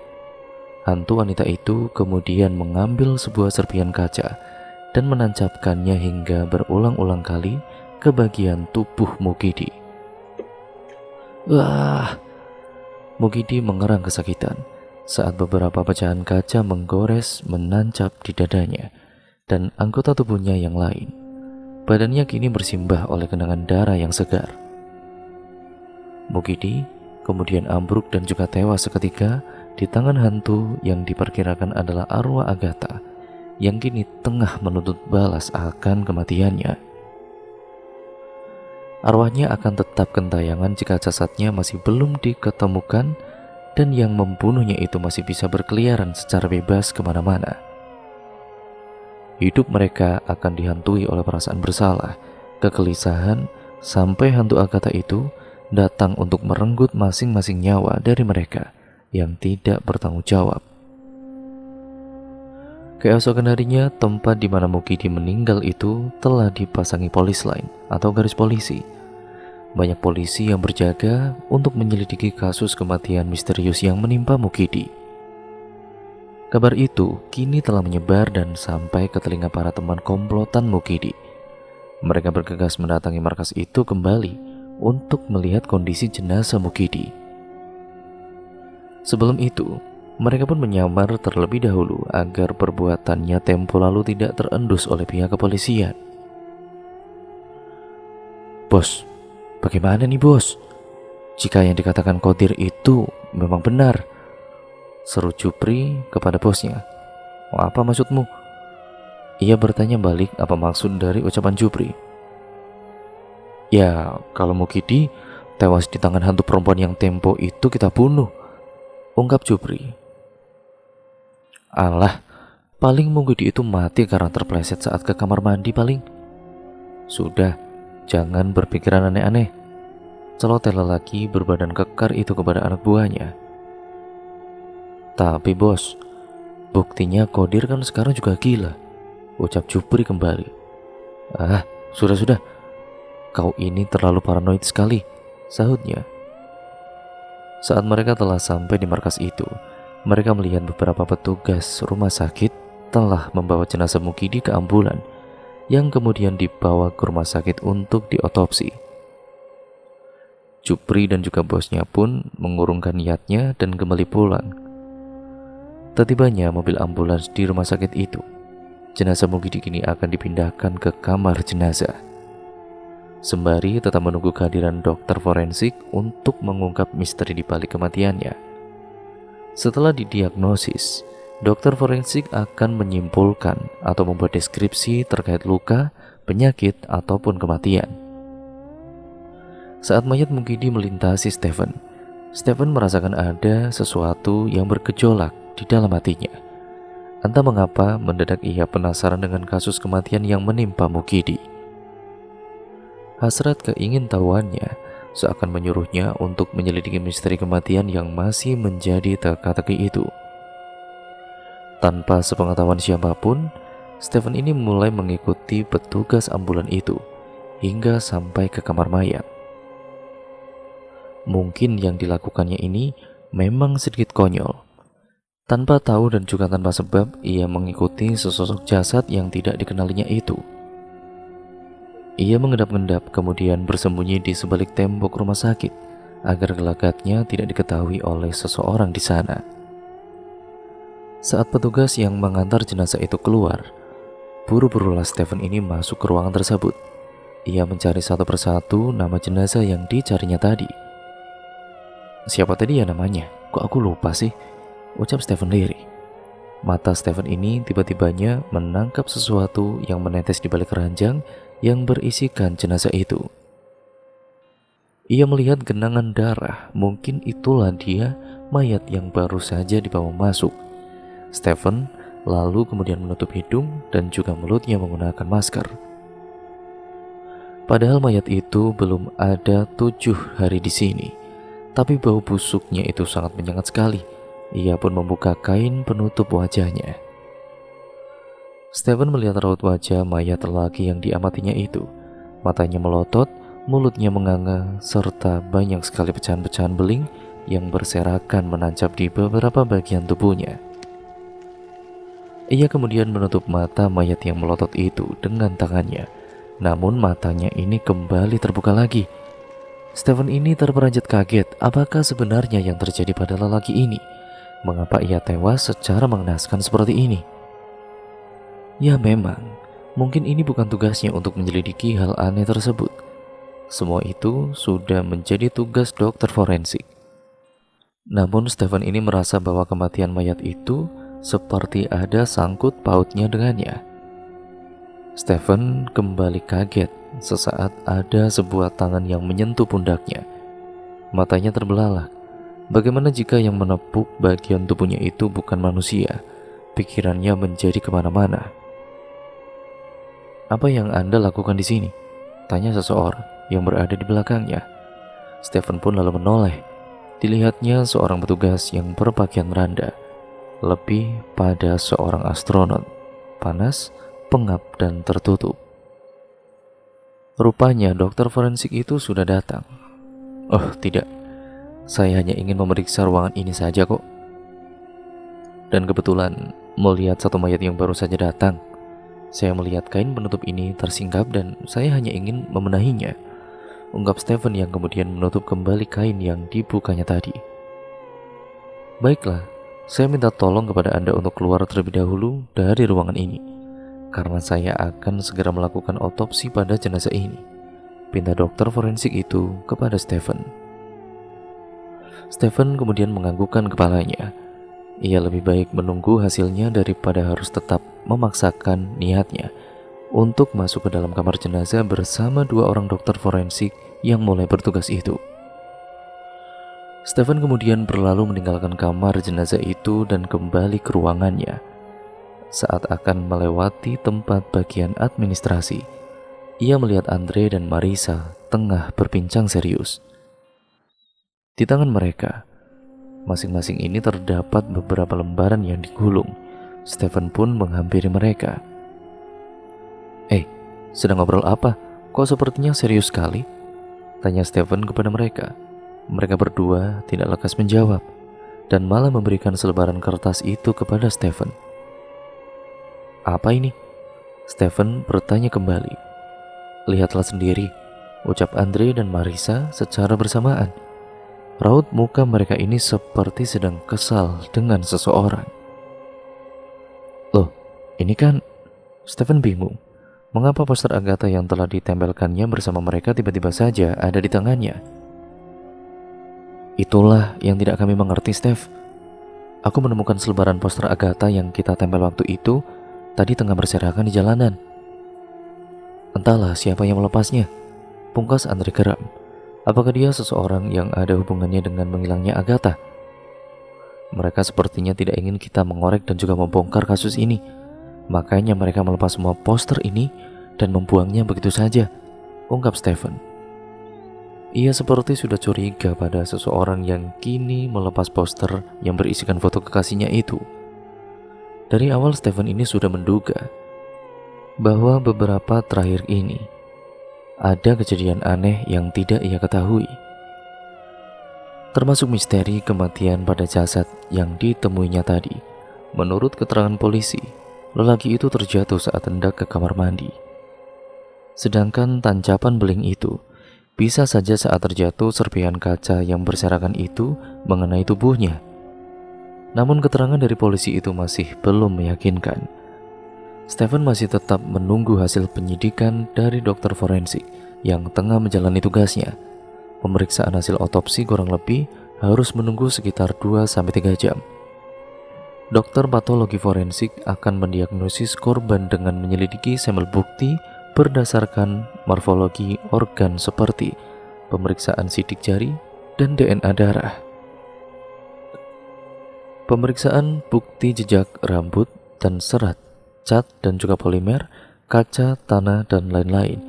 Hantu wanita itu kemudian mengambil sebuah serpihan kaca dan menancapkannya hingga berulang-ulang kali ke bagian tubuh Mukidi. Wah! Mukidi mengerang kesakitan saat beberapa pecahan kaca menggores menancap di dadanya dan anggota tubuhnya yang lain. Badannya kini bersimbah oleh genangan darah yang segar. Mukidi kemudian ambruk dan juga tewas seketika di tangan hantu yang diperkirakan adalah arwah Agatha yang kini tengah menuntut balas akan kematiannya. Arwahnya akan tetap gentayangan jika jasadnya masih belum diketemukan dan yang membunuhnya itu masih bisa berkeliaran secara bebas kemana-mana. Hidup mereka akan dihantui oleh perasaan bersalah, kegelisahan, sampai hantu Agatha itu datang untuk merenggut masing-masing nyawa dari mereka yang tidak bertanggung jawab. Keesokan harinya, tempat di mana Mukidi meninggal itu telah dipasangi polis lain atau garis polisi. Banyak polisi yang berjaga untuk menyelidiki kasus kematian misterius yang menimpa Mukidi. Kabar itu kini telah menyebar dan sampai ke telinga para teman komplotan Mukidi. Mereka bergegas mendatangi markas itu kembali untuk melihat kondisi jenazah Mukidi. Sebelum itu, mereka pun menyamar terlebih dahulu agar perbuatannya tempo lalu tidak terendus oleh pihak kepolisian. "Bos, bagaimana nih bos? Jika yang dikatakan Qadir itu memang benar," seru Jupri kepada bosnya. "Apa maksudmu?" Ia bertanya balik apa maksud dari ucapan Jupri. "Ya, kalau Mukidi tewas di tangan hantu perempuan yang tempo itu kita bunuh," ungkap Jupri. "Alah, paling Mukidi itu mati karena terpleset saat ke kamar mandi paling." "Sudah, jangan berpikiran aneh-aneh," celoteh lelaki berbadan kekar itu kepada anak buahnya. "Tapi bos, buktinya Qadir kan sekarang juga gila," ucap Jupri kembali. "Ah, sudah, kau ini terlalu paranoid sekali," sahutnya. Saat mereka telah sampai di markas itu, mereka melihat beberapa petugas rumah sakit telah membawa jenazah Mukidi ke ambulan yang kemudian dibawa ke rumah sakit untuk diotopsi. Jupri dan juga bosnya pun mengurungkan niatnya dan kembali pulang. Setibanya mobil ambulans di rumah sakit itu, jenazah Mukidi kini akan dipindahkan ke kamar jenazah. Sembari tetap menunggu kehadiran dokter forensik untuk mengungkap misteri di balik kematiannya. Setelah didiagnosis, dokter forensik akan menyimpulkan atau membuat deskripsi terkait luka, penyakit, ataupun kematian. Saat mayat Mukidi melintasi Stephen merasakan ada sesuatu yang bergejolak di dalam hatinya. Entah mengapa mendadak ia penasaran dengan kasus kematian yang menimpa Mukidi. Hasrat keingintahuannya seakan menyuruhnya untuk menyelidiki misteri kematian yang masih menjadi teka-teki itu. Tanpa sepengetahuan siapapun, Stephen ini mulai mengikuti petugas ambulan itu hingga sampai ke kamar mayat. Mungkin yang dilakukannya ini memang sedikit konyol. Tanpa tahu dan juga tanpa sebab, ia mengikuti sesosok jasad yang tidak dikenalinya itu. Ia mengendap-endap kemudian bersembunyi di sebalik tembok rumah sakit agar gelagatnya tidak diketahui oleh seseorang di sana. Saat petugas yang mengantar jenazah itu keluar, buru-burulah Stephen ini masuk ke ruangan tersebut. Ia mencari satu persatu nama jenazah yang dicarinya tadi. "Siapa tadi ya namanya? Kok aku lupa sih?" ucap Stephen lirih. Mata Stephen ini tiba-tibanya menangkap sesuatu yang menetes di balik keranjang yang berisikan jenazah itu. Ia melihat genangan darah, mungkin itulah dia mayat yang baru saja dibawa masuk. Stephen lalu kemudian menutup hidung dan juga mulutnya menggunakan masker. Padahal mayat itu belum ada 7 hari di sini, tapi bau busuknya itu sangat menyengat sekali. Ia pun membuka kain penutup wajahnya. Stephen melihat raut wajah mayat lelaki yang diamatinya itu. Matanya melotot, mulutnya menganga, serta banyak sekali pecahan-pecahan beling yang berserakan menancap di beberapa bagian tubuhnya. Ia kemudian menutup mata mayat yang melotot itu dengan tangannya. Namun matanya ini kembali terbuka lagi. Stephen ini terperanjat kaget, apakah sebenarnya yang terjadi pada lelaki ini? Mengapa ia tewas secara mengenaskan seperti ini? Ya memang, mungkin ini bukan tugasnya untuk menyelidiki hal aneh tersebut. Semua itu sudah menjadi tugas dokter forensik. Namun Stephen ini merasa bahwa kematian mayat itu seperti ada sangkut pautnya dengannya. Stephen kembali kaget sesaat ada sebuah tangan yang menyentuh pundaknya. Matanya terbelalak. Bagaimana jika yang menepuk bagian tubuhnya itu bukan manusia? Pikirannya menjadi kemana-mana. "Apa yang Anda lakukan di sini?" tanya seseorang yang berada di belakangnya. Stephen pun lalu menoleh. Dilihatnya seorang petugas yang berpakaian randa, lebih pada seorang astronot, panas, pengap, dan tertutup. Rupanya dokter forensik itu sudah datang. Oh tidak, saya hanya ingin memeriksa ruangan ini saja kok. Dan kebetulan melihat satu mayat yang baru saja datang. Saya melihat kain penutup ini tersingkap dan saya hanya ingin membenahinya, ungkap Stephen yang kemudian menutup kembali kain yang dibukanya tadi. Baiklah, saya minta tolong kepada Anda untuk keluar terlebih dahulu dari ruangan ini, karena saya akan segera melakukan otopsi pada jenazah ini, pinta dokter forensik itu kepada Stephen. Stephen kemudian menganggukkan kepalanya. Ia lebih baik menunggu hasilnya daripada harus tetap memaksakan niatnya untuk masuk ke dalam kamar jenazah bersama dua orang dokter forensik yang mulai bertugas itu. Stephen kemudian berlalu meninggalkan kamar jenazah itu dan kembali ke ruangannya. Saat akan melewati tempat bagian administrasi, ia melihat Andre dan Marisa tengah berbincang serius. Di tangan mereka, masing-masing ini terdapat beberapa lembaran yang digulung. Stephen pun menghampiri mereka. Sedang ngobrol apa? Kok sepertinya serius sekali? Tanya Stephen kepada mereka. Mereka berdua tidak lekas menjawab dan malah memberikan selebaran kertas itu kepada Stephen. Apa ini? Stephen bertanya kembali. Lihatlah sendiri, ucap Andre dan Marisa secara bersamaan. Raut muka mereka ini seperti sedang kesal dengan seseorang. Loh, ini kan... Stephen bingung. Mengapa poster Agatha yang telah ditempelkannya bersama mereka tiba-tiba saja ada di tangannya? Itulah yang tidak kami mengerti, Steph. Aku menemukan selebaran poster Agatha yang kita tempel waktu itu tadi tengah berserakan di jalanan. Entahlah siapa yang melepasnya, pungkas Andre geram. Apakah dia seseorang yang ada hubungannya dengan menghilangnya Agatha? Mereka sepertinya tidak ingin kita mengorek dan juga membongkar kasus ini. Makanya mereka melepas semua poster ini dan membuangnya begitu saja, ungkap Stephen. Ia seperti sudah curiga pada seseorang yang kini melepas poster yang berisikan foto kekasihnya itu. Dari awal Stephen ini sudah menduga bahwa beberapa terakhir ini ada kejadian aneh yang tidak ia ketahui, termasuk misteri kematian pada jasad yang ditemuinya tadi. Menurut keterangan polisi, lelaki itu terjatuh saat hendak ke kamar mandi. Sedangkan tancapan beling itu bisa saja saat terjatuh serpihan kaca yang berserakan itu mengenai tubuhnya. Namun keterangan dari polisi itu masih belum meyakinkan. Stephen masih tetap menunggu hasil penyidikan dari dokter forensik yang tengah menjalani tugasnya. Pemeriksaan hasil otopsi kurang lebih harus menunggu sekitar 2-3 jam. Dokter patologi forensik akan mendiagnosis korban dengan menyelidiki sampel bukti berdasarkan morfologi organ seperti pemeriksaan sidik jari dan DNA darah. Pemeriksaan bukti jejak rambut dan serat, cat dan juga polimer, kaca, tanah, dan lain-lain.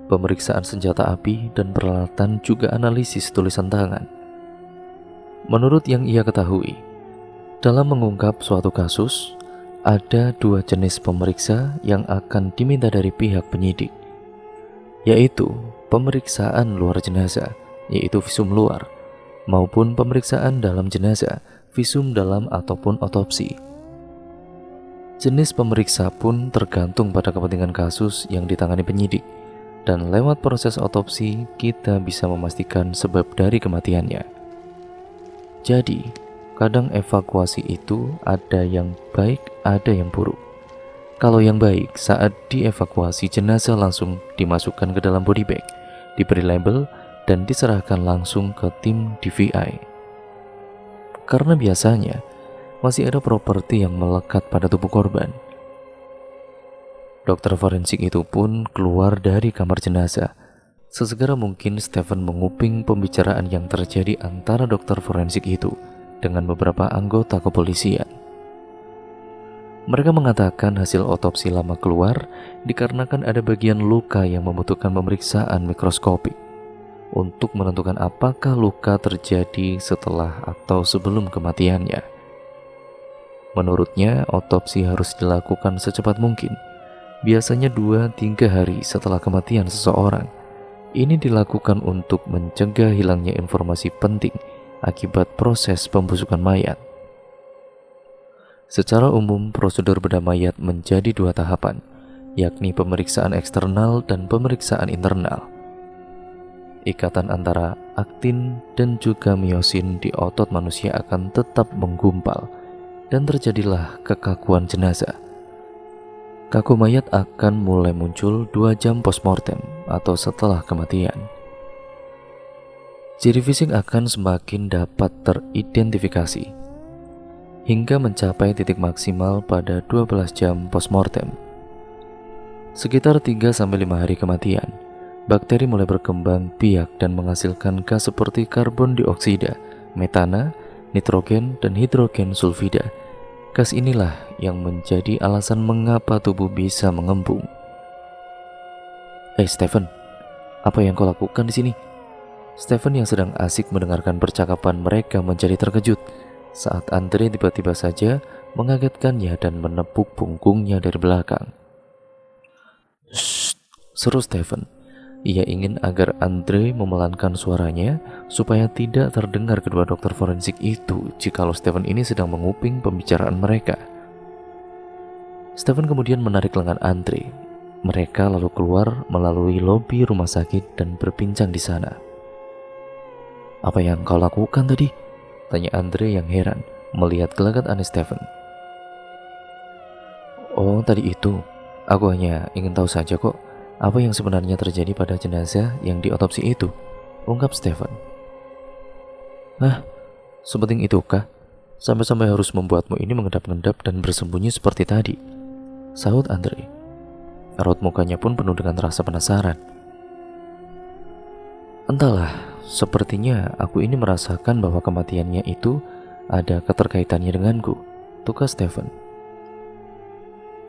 Pemeriksaan senjata api dan peralatan juga analisis tulisan tangan. Menurut yang ia ketahui, dalam mengungkap suatu kasus, ada 2 jenis pemeriksa yang akan diminta dari pihak penyidik, yaitu pemeriksaan luar jenazah, yaitu visum luar, maupun pemeriksaan dalam jenazah, visum dalam ataupun otopsi. Jenis pemeriksa pun tergantung pada kepentingan kasus yang ditangani penyidik, dan lewat proses otopsi kita bisa memastikan sebab dari kematiannya. Jadi, kadang evakuasi itu ada yang baik, ada yang buruk. Kalau yang baik, saat dievakuasi jenazah langsung dimasukkan ke dalam body bag, diberi label, dan diserahkan langsung ke tim DVI. Karena biasanya masih ada properti yang melekat pada tubuh korban. Dokter forensik itu pun keluar dari kamar jenazah. Sesegera mungkin Stephen menguping pembicaraan yang terjadi antara dokter forensik itu dengan beberapa anggota kepolisian. Mereka mengatakan hasil otopsi lama keluar dikarenakan ada bagian luka yang membutuhkan pemeriksaan mikroskopik. untuk menentukan apakah luka terjadi setelah atau sebelum kematiannya. Menurutnya, otopsi harus dilakukan secepat mungkin, biasanya 2-3 hari setelah kematian seseorang. Ini dilakukan untuk mencegah hilangnya informasi penting akibat proses pembusukan mayat. Secara umum, prosedur bedah mayat menjadi 2 tahapan, yakni pemeriksaan eksternal dan pemeriksaan internal. Ikatan antara aktin dan juga miosin di otot manusia akan tetap menggumpal dan terjadilah kekakuan jenazah. Kaku mayat akan mulai muncul 2 jam postmortem atau setelah kematian. Ciri fisik akan semakin dapat teridentifikasi hingga mencapai titik maksimal pada 12 jam postmortem. Sekitar 3-5 hari kematian, bakteri mulai berkembang biak dan menghasilkan gas seperti karbon dioksida, metana, nitrogen, dan hidrogen sulfida. Gas inilah yang menjadi alasan mengapa tubuh bisa mengembung. Stephen, apa yang kau lakukan di sini? Stephen yang sedang asik mendengarkan percakapan mereka menjadi terkejut saat Andre tiba-tiba saja mengagetkannya dan menepuk punggungnya dari belakang. "Shh," seru Stephen. Ia ingin agar Andre memelankan suaranya supaya tidak terdengar kedua dokter forensik itu jikalau Stephen ini sedang menguping pembicaraan mereka. Stephen kemudian menarik lengan Andre. Mereka lalu keluar melalui lobi rumah sakit dan berbincang di sana. "Apa yang kau lakukan tadi?" tanya Andre yang heran melihat gelagat aneh Stephen. "Oh, tadi itu. Aku hanya ingin tahu saja kok apa yang sebenarnya terjadi pada jenazah yang diotopsi itu," ungkap Stephen. "Hah, sepenting itukah? Sampai-sampai harus membuatmu ini mengendap-endap dan bersembunyi seperti tadi?" sahut Andre. Raut mukanya pun penuh dengan rasa penasaran. "Entahlah, sepertinya aku ini merasakan bahwa kematiannya itu ada keterkaitannya denganku," tukas Stephen.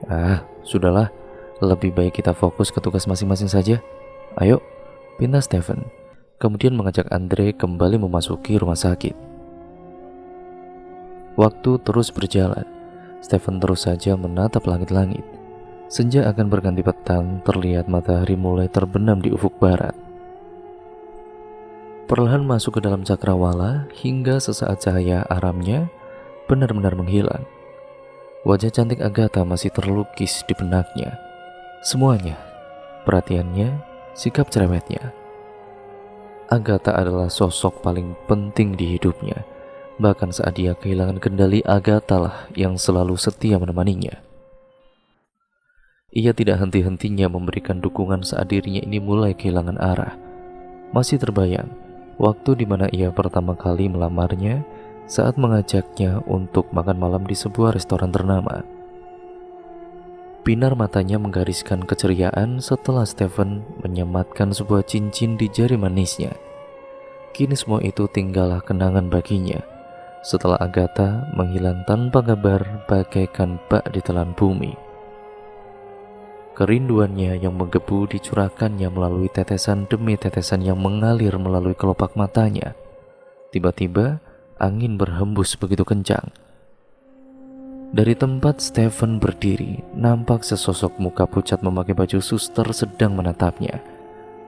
"Ah, sudahlah. Lebih baik kita fokus ke tugas masing-masing saja. Ayo," pinta Stephen, kemudian mengajak Andre kembali memasuki rumah sakit. Waktu terus berjalan. Stephen terus saja menatap langit-langit. Senja akan berganti petang, terlihat matahari mulai terbenam di ufuk barat. Perlahan masuk ke dalam cakrawala hingga sesaat cahaya aramnya benar-benar menghilang. Wajah cantik Agatha masih terlukis di benaknya. Semuanya, perhatiannya, sikap cerewetnya. Agatha adalah sosok paling penting di hidupnya. Bahkan saat dia kehilangan kendali, Agatha lah yang selalu setia menemaninya. Ia tidak henti-hentinya memberikan dukungan saat dirinya ini mulai kehilangan arah. Masih terbayang waktu di mana ia pertama kali melamarnya saat mengajaknya untuk makan malam di sebuah restoran ternama. Pinar matanya menggariskan keceriaan setelah Stephen menyematkan sebuah cincin di jari manisnya. Kini semua itu tinggallah kenangan baginya setelah Agatha menghilang tanpa kabar bagaikan bak ditelan bumi. Kerinduannya yang menggebu dicurahkannya melalui tetesan demi tetesan yang mengalir melalui kelopak matanya. Tiba-tiba angin berhembus begitu kencang. Dari tempat Stephen berdiri, nampak sesosok muka pucat memakai baju suster sedang menatapnya.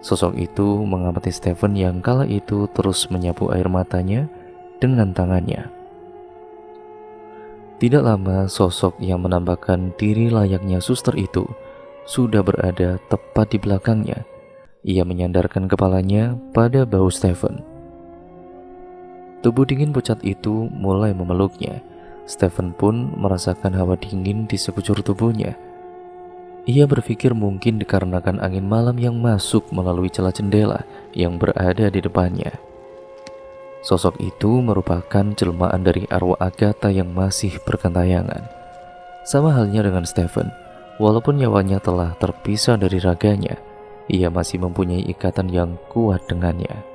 Sosok itu mengamati Stephen yang kala itu terus menyapu air matanya dengan tangannya. Tidak lama, sosok yang menampakkan diri layaknya suster itu sudah berada tepat di belakangnya. Ia menyandarkan kepalanya pada bahu Stephen. Tubuh dingin pucat itu mulai memeluknya. Stephen pun merasakan hawa dingin di sekujur tubuhnya. Ia berpikir mungkin dikarenakan angin malam yang masuk melalui celah jendela yang berada di depannya. Sosok itu merupakan jelmaan dari arwah Agatha yang masih bergentayangan. Sama halnya dengan Stephen, walaupun nyawanya telah terpisah dari raganya, ia masih mempunyai ikatan yang kuat dengannya.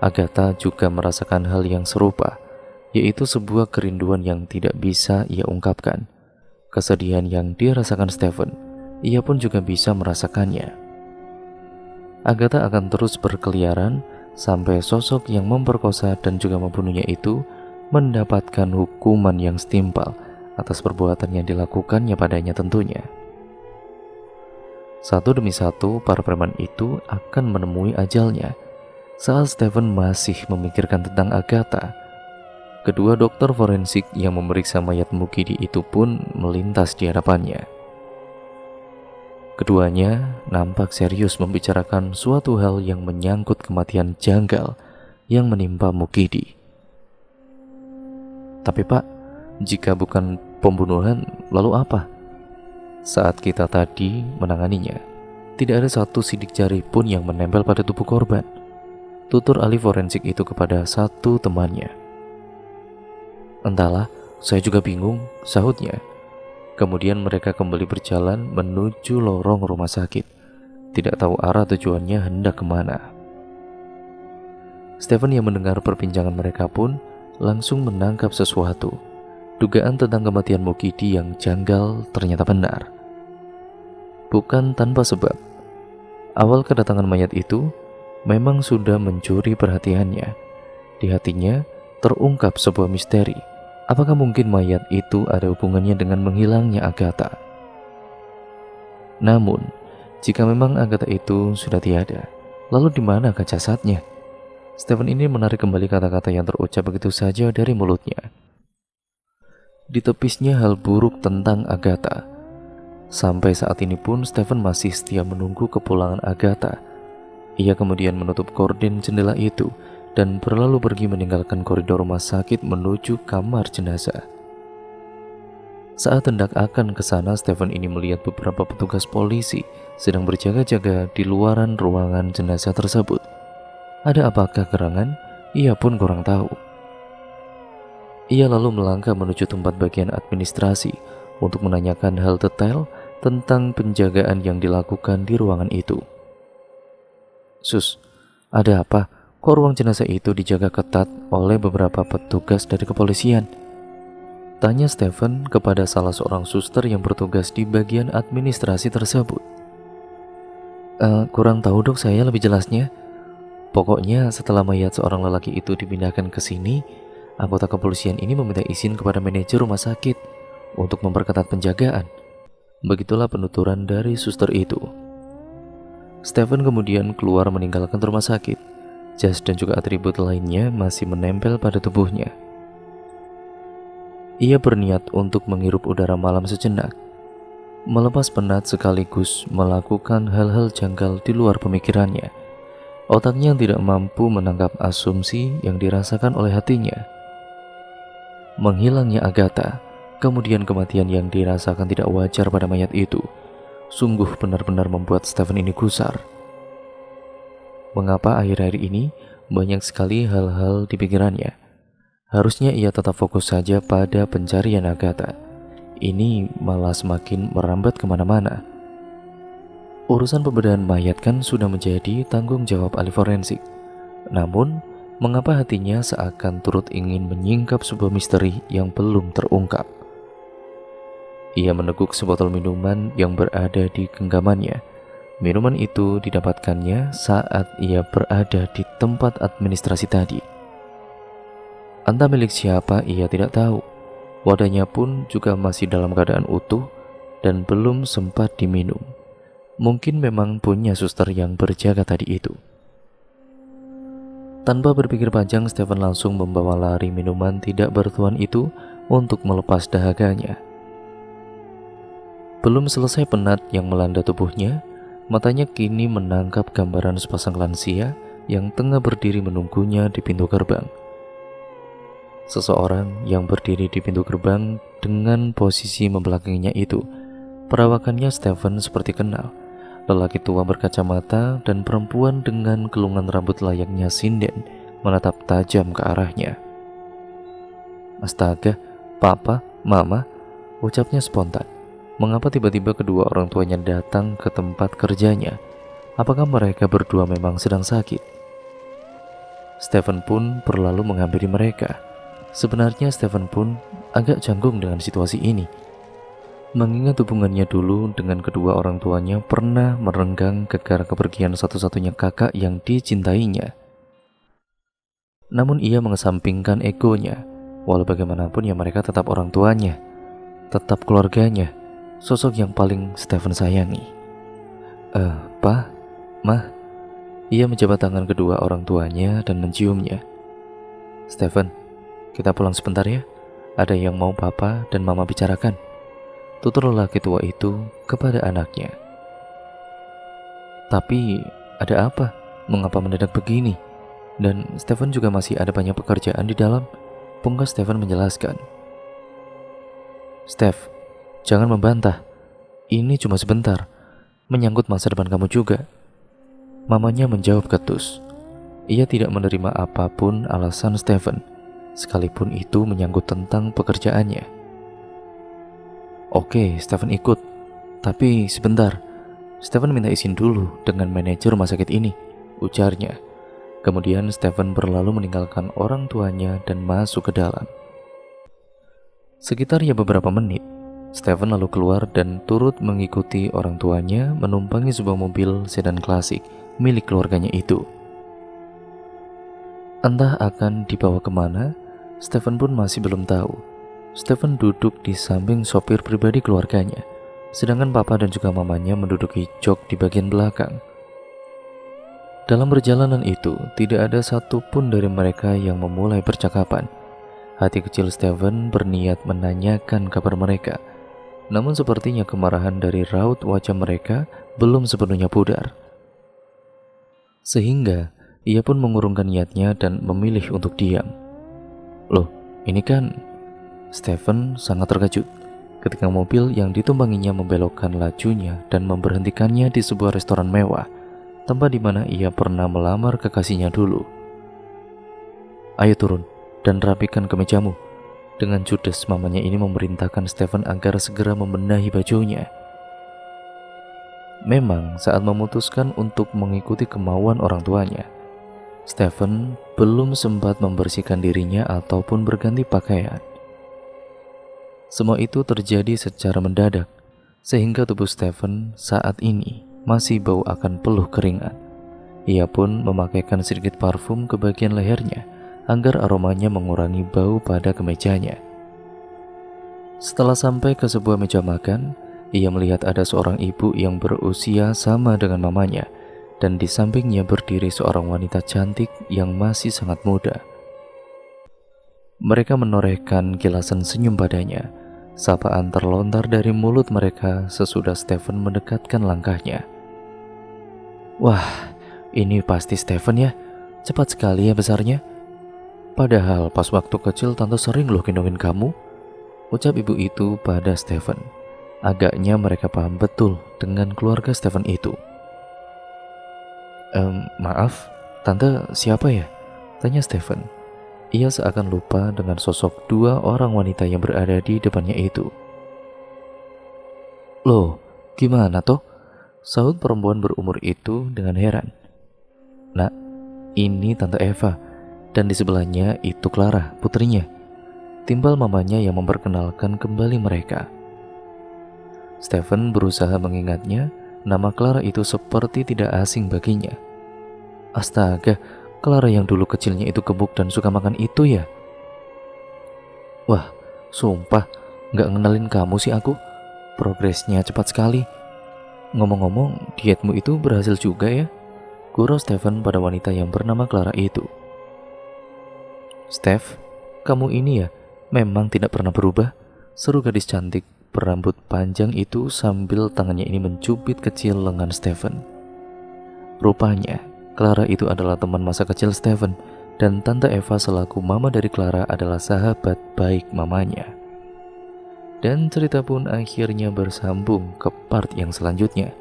Agatha juga merasakan hal yang serupa, yaitu sebuah kerinduan yang tidak bisa ia ungkapkan. Kesedihan yang dirasakan Stephen, ia pun juga bisa merasakannya. Agatha akan terus berkeliaran sampai sosok yang memperkosa dan juga membunuhnya itu mendapatkan hukuman yang setimpal atas perbuatan yang dilakukannya padanya tentunya. Satu demi satu, para preman itu akan menemui ajalnya. Saat Stephen masih memikirkan tentang Agatha, kedua dokter forensik yang memeriksa mayat Mukidi itu pun melintas di hadapannya. Keduanya nampak serius membicarakan suatu hal yang menyangkut kematian janggal yang menimpa Mukidi. Tapi Pak, jika bukan pembunuhan, lalu apa? Saat kita tadi menanganinya, tidak ada satu sidik jari pun yang menempel pada tubuh korban, tutur ahli forensik itu kepada satu temannya. Entahlah, saya juga bingung, sahutnya. Kemudian mereka kembali berjalan menuju lorong rumah sakit, tidak tahu arah tujuannya hendak kemana. Stephen yang mendengar perbincangan mereka pun langsung menangkap sesuatu. Dugaan tentang kematian Mukidi yang janggal ternyata benar. Bukan tanpa sebab, awal kedatangan mayat itu memang sudah mencuri perhatiannya. Di hatinya terungkap sebuah misteri. Apakah mungkin mayat itu ada hubungannya dengan menghilangnya Agatha? Namun, jika memang Agatha itu sudah tiada, lalu di manakah jasadnya? Stephen ini menarik kembali kata-kata yang terucap begitu saja dari mulutnya. Ditepisnya hal buruk tentang Agatha. Sampai saat ini pun Stephen masih setia menunggu kepulangan Agatha. Ia kemudian menutup gorden jendela itu dan berlalu pergi meninggalkan koridor rumah sakit menuju kamar jenazah. Saat hendak akan ke sana, Stephen ini melihat beberapa petugas polisi sedang berjaga-jaga di luaran ruangan jenazah tersebut. Ada apakah gerangan? Ia pun kurang tahu. Ia lalu melangkah menuju tempat bagian administrasi untuk menanyakan hal detail tentang penjagaan yang dilakukan di ruangan itu. Sus, ada apa? Kok ruang jenazah itu dijaga ketat oleh beberapa petugas dari kepolisian? Tanya Stephen kepada salah seorang suster yang bertugas di bagian administrasi tersebut. Kurang tahu dok, saya lebih jelasnya. Pokoknya setelah mayat seorang lelaki itu dipindahkan ke sini, anggota kepolisian ini meminta izin kepada manajer rumah sakit untuk memperketat penjagaan. Begitulah penuturan dari suster itu. Stephen kemudian keluar meninggalkan rumah sakit. Jas dan juga atribut lainnya masih menempel pada tubuhnya. Ia berniat untuk menghirup udara malam sejenak, melepas penat sekaligus melakukan hal-hal janggal di luar pemikirannya. Otaknya tidak mampu menangkap asumsi yang dirasakan oleh hatinya. Menghilangnya Agatha, kemudian kematian yang dirasakan tidak wajar pada mayat itu, sungguh benar-benar membuat Stephen ini gusar. Mengapa akhir-akhir ini banyak sekali hal-hal di pikirannya? Harusnya ia tetap fokus saja pada pencarian Agatha. Ini malah semakin merambat kemana-mana. Urusan pembedahan mayat kan sudah menjadi tanggung jawab ahli forensik. Namun, mengapa hatinya seakan turut ingin menyingkap sebuah misteri yang belum terungkap? Ia meneguk sebotol minuman yang berada di genggamannya. Minuman itu didapatkannya saat ia berada di tempat administrasi tadi. Entah milik siapa ia tidak tahu. Wadahnya pun juga masih dalam keadaan utuh dan belum sempat diminum. Mungkin memang punya suster yang berjaga tadi itu. Tanpa berpikir panjang, Stephen langsung membawa lari minuman tidak bertuan itu untuk melepas dahaganya. Belum selesai penat yang melanda tubuhnya, matanya kini menangkap gambaran sepasang lansia yang tengah berdiri menunggunya di pintu gerbang. Seseorang yang berdiri di pintu gerbang dengan posisi membelakanginya itu, perawakannya Stephen seperti kenal. Lelaki tua berkacamata dan perempuan dengan gelungan rambut layaknya sinden menatap tajam ke arahnya. Astaga, papa, mama, ucapnya spontan. Mengapa tiba-tiba kedua orang tuanya datang ke tempat kerjanya? Apakah mereka berdua memang sedang sakit? Stephen pun berlalu menghampiri mereka. Sebenarnya Stephen pun agak canggung dengan situasi ini. Mengingat hubungannya dulu dengan kedua orang tuanya pernah merenggang gara-gara kepergian satu-satunya kakak yang dicintainya. Namun ia mengesampingkan egonya. Walau bagaimanapun ya mereka tetap orang tuanya, tetap keluarganya, sosok yang paling Stephen sayangi. Pa, Mah. Ia menjabat tangan kedua orang tuanya dan menciumnya. Stephen, kita pulang sebentar ya. Ada yang mau papa dan mama bicarakan. Tutur lelaki tua itu kepada anaknya. Tapi ada apa? Mengapa mendadak begini? Dan Stephen juga masih ada banyak pekerjaan di dalam. Pungkas Stephen menjelaskan. Steph, jangan membantah. Ini cuma sebentar. Menyangkut masa depan kamu juga. Mamanya menjawab ketus. Ia tidak menerima apapun alasan Stephen, sekalipun itu menyangkut tentang pekerjaannya. Oke, Stephen ikut. Tapi sebentar. Stephen minta izin dulu dengan manajer rumah sakit ini, ujarnya. Kemudian Stephen berlalu meninggalkan orang tuanya dan masuk ke dalam. Sekitar beberapa menit, Stephen lalu keluar dan turut mengikuti orang tuanya menumpangi sebuah mobil sedan klasik milik keluarganya itu. Entah akan dibawa kemana, Stephen pun masih belum tahu. Stephen duduk di samping sopir pribadi keluarganya, sedangkan papa dan juga mamanya menduduki jok di bagian belakang. Dalam perjalanan itu, tidak ada satupun dari mereka yang memulai percakapan. Hati kecil Stephen berniat menanyakan kabar mereka, namun sepertinya kemarahan dari raut wajah mereka belum sepenuhnya pudar. Sehingga ia pun mengurungkan niatnya dan memilih untuk diam. Loh, ini kan... Stephen sangat terkejut ketika mobil yang ditumpanginya membelokkan lajunya dan memberhentikannya di sebuah restoran mewah, tempat di mana ia pernah melamar kekasihnya dulu. Ayo turun dan rapikan kemejamu. Dengan judes mamanya ini memerintahkan Stephen agar segera membenahi bajunya. Memang saat memutuskan untuk mengikuti kemauan orang tuanya, Stephen belum sempat membersihkan dirinya ataupun berganti pakaian. Semua itu terjadi secara mendadak, sehingga tubuh Stephen saat ini masih bau akan peluh keringat. Ia pun memakaikan sedikit parfum ke bagian lehernya agar aromanya mengurangi bau pada kemejanya. Setelah sampai ke sebuah meja makan, ia melihat ada seorang ibu yang berusia sama dengan mamanya, dan di sampingnya berdiri seorang wanita cantik yang masih sangat muda. Mereka menorehkan kilasan senyum padanya. Sapaan terlontar dari mulut mereka sesudah Stephen mendekatkan langkahnya. Wah, ini pasti Stephen ya. Cepat sekali ya besarnya. Padahal pas waktu kecil tante sering loh gendongin kamu, ucap ibu itu pada Stephen. Agaknya mereka paham betul dengan keluarga Stephen itu. Maaf, tante siapa ya? Tanya Stephen. Ia seakan lupa dengan sosok dua orang wanita yang berada di depannya itu. Loh, gimana toh? Sahut perempuan berumur itu dengan heran. Nak, ini Tante Eva, dan di sebelahnya itu Clara, putrinya. Timbal mamanya yang memperkenalkan kembali mereka. Stephen berusaha mengingatnya, nama Clara itu seperti tidak asing baginya. Astaga, Clara yang dulu kecilnya itu gemuk dan suka makan itu ya? Wah, sumpah, gak ngenalin kamu sih aku. Progresnya cepat sekali. Ngomong-ngomong, dietmu itu berhasil juga ya? Gurau Stephen pada wanita yang bernama Clara itu. Steph, kamu ini ya memang tidak pernah berubah, seru gadis cantik berambut panjang itu sambil tangannya ini mencubit kecil lengan Stephen. Rupanya Clara itu adalah teman masa kecil Stephen, dan Tante Eva selaku mama dari Clara adalah sahabat baik mamanya. Dan cerita pun akhirnya bersambung ke part yang selanjutnya.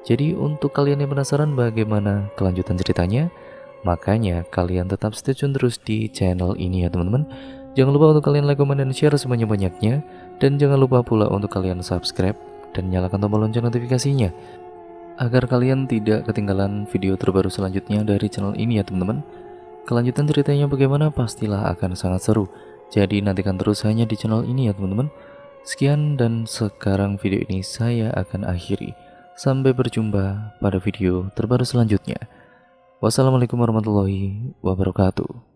Jadi untuk kalian yang penasaran bagaimana kelanjutan ceritanya, makanya kalian tetap stay tune terus di channel ini ya teman-teman. Jangan lupa untuk kalian like, comment, dan share sebanyak-banyaknya. Dan jangan lupa pula untuk kalian subscribe dan nyalakan tombol lonceng notifikasinya, agar kalian tidak ketinggalan video terbaru selanjutnya dari channel ini ya teman-teman. Kelanjutan ceritanya bagaimana pastilah akan sangat seru. Jadi nantikan terus hanya di channel ini ya teman-teman. Sekian dan sekarang video ini saya akan akhiri. Sampai berjumpa pada video terbaru selanjutnya. Wassalamualaikum warahmatullahi wabarakatuh.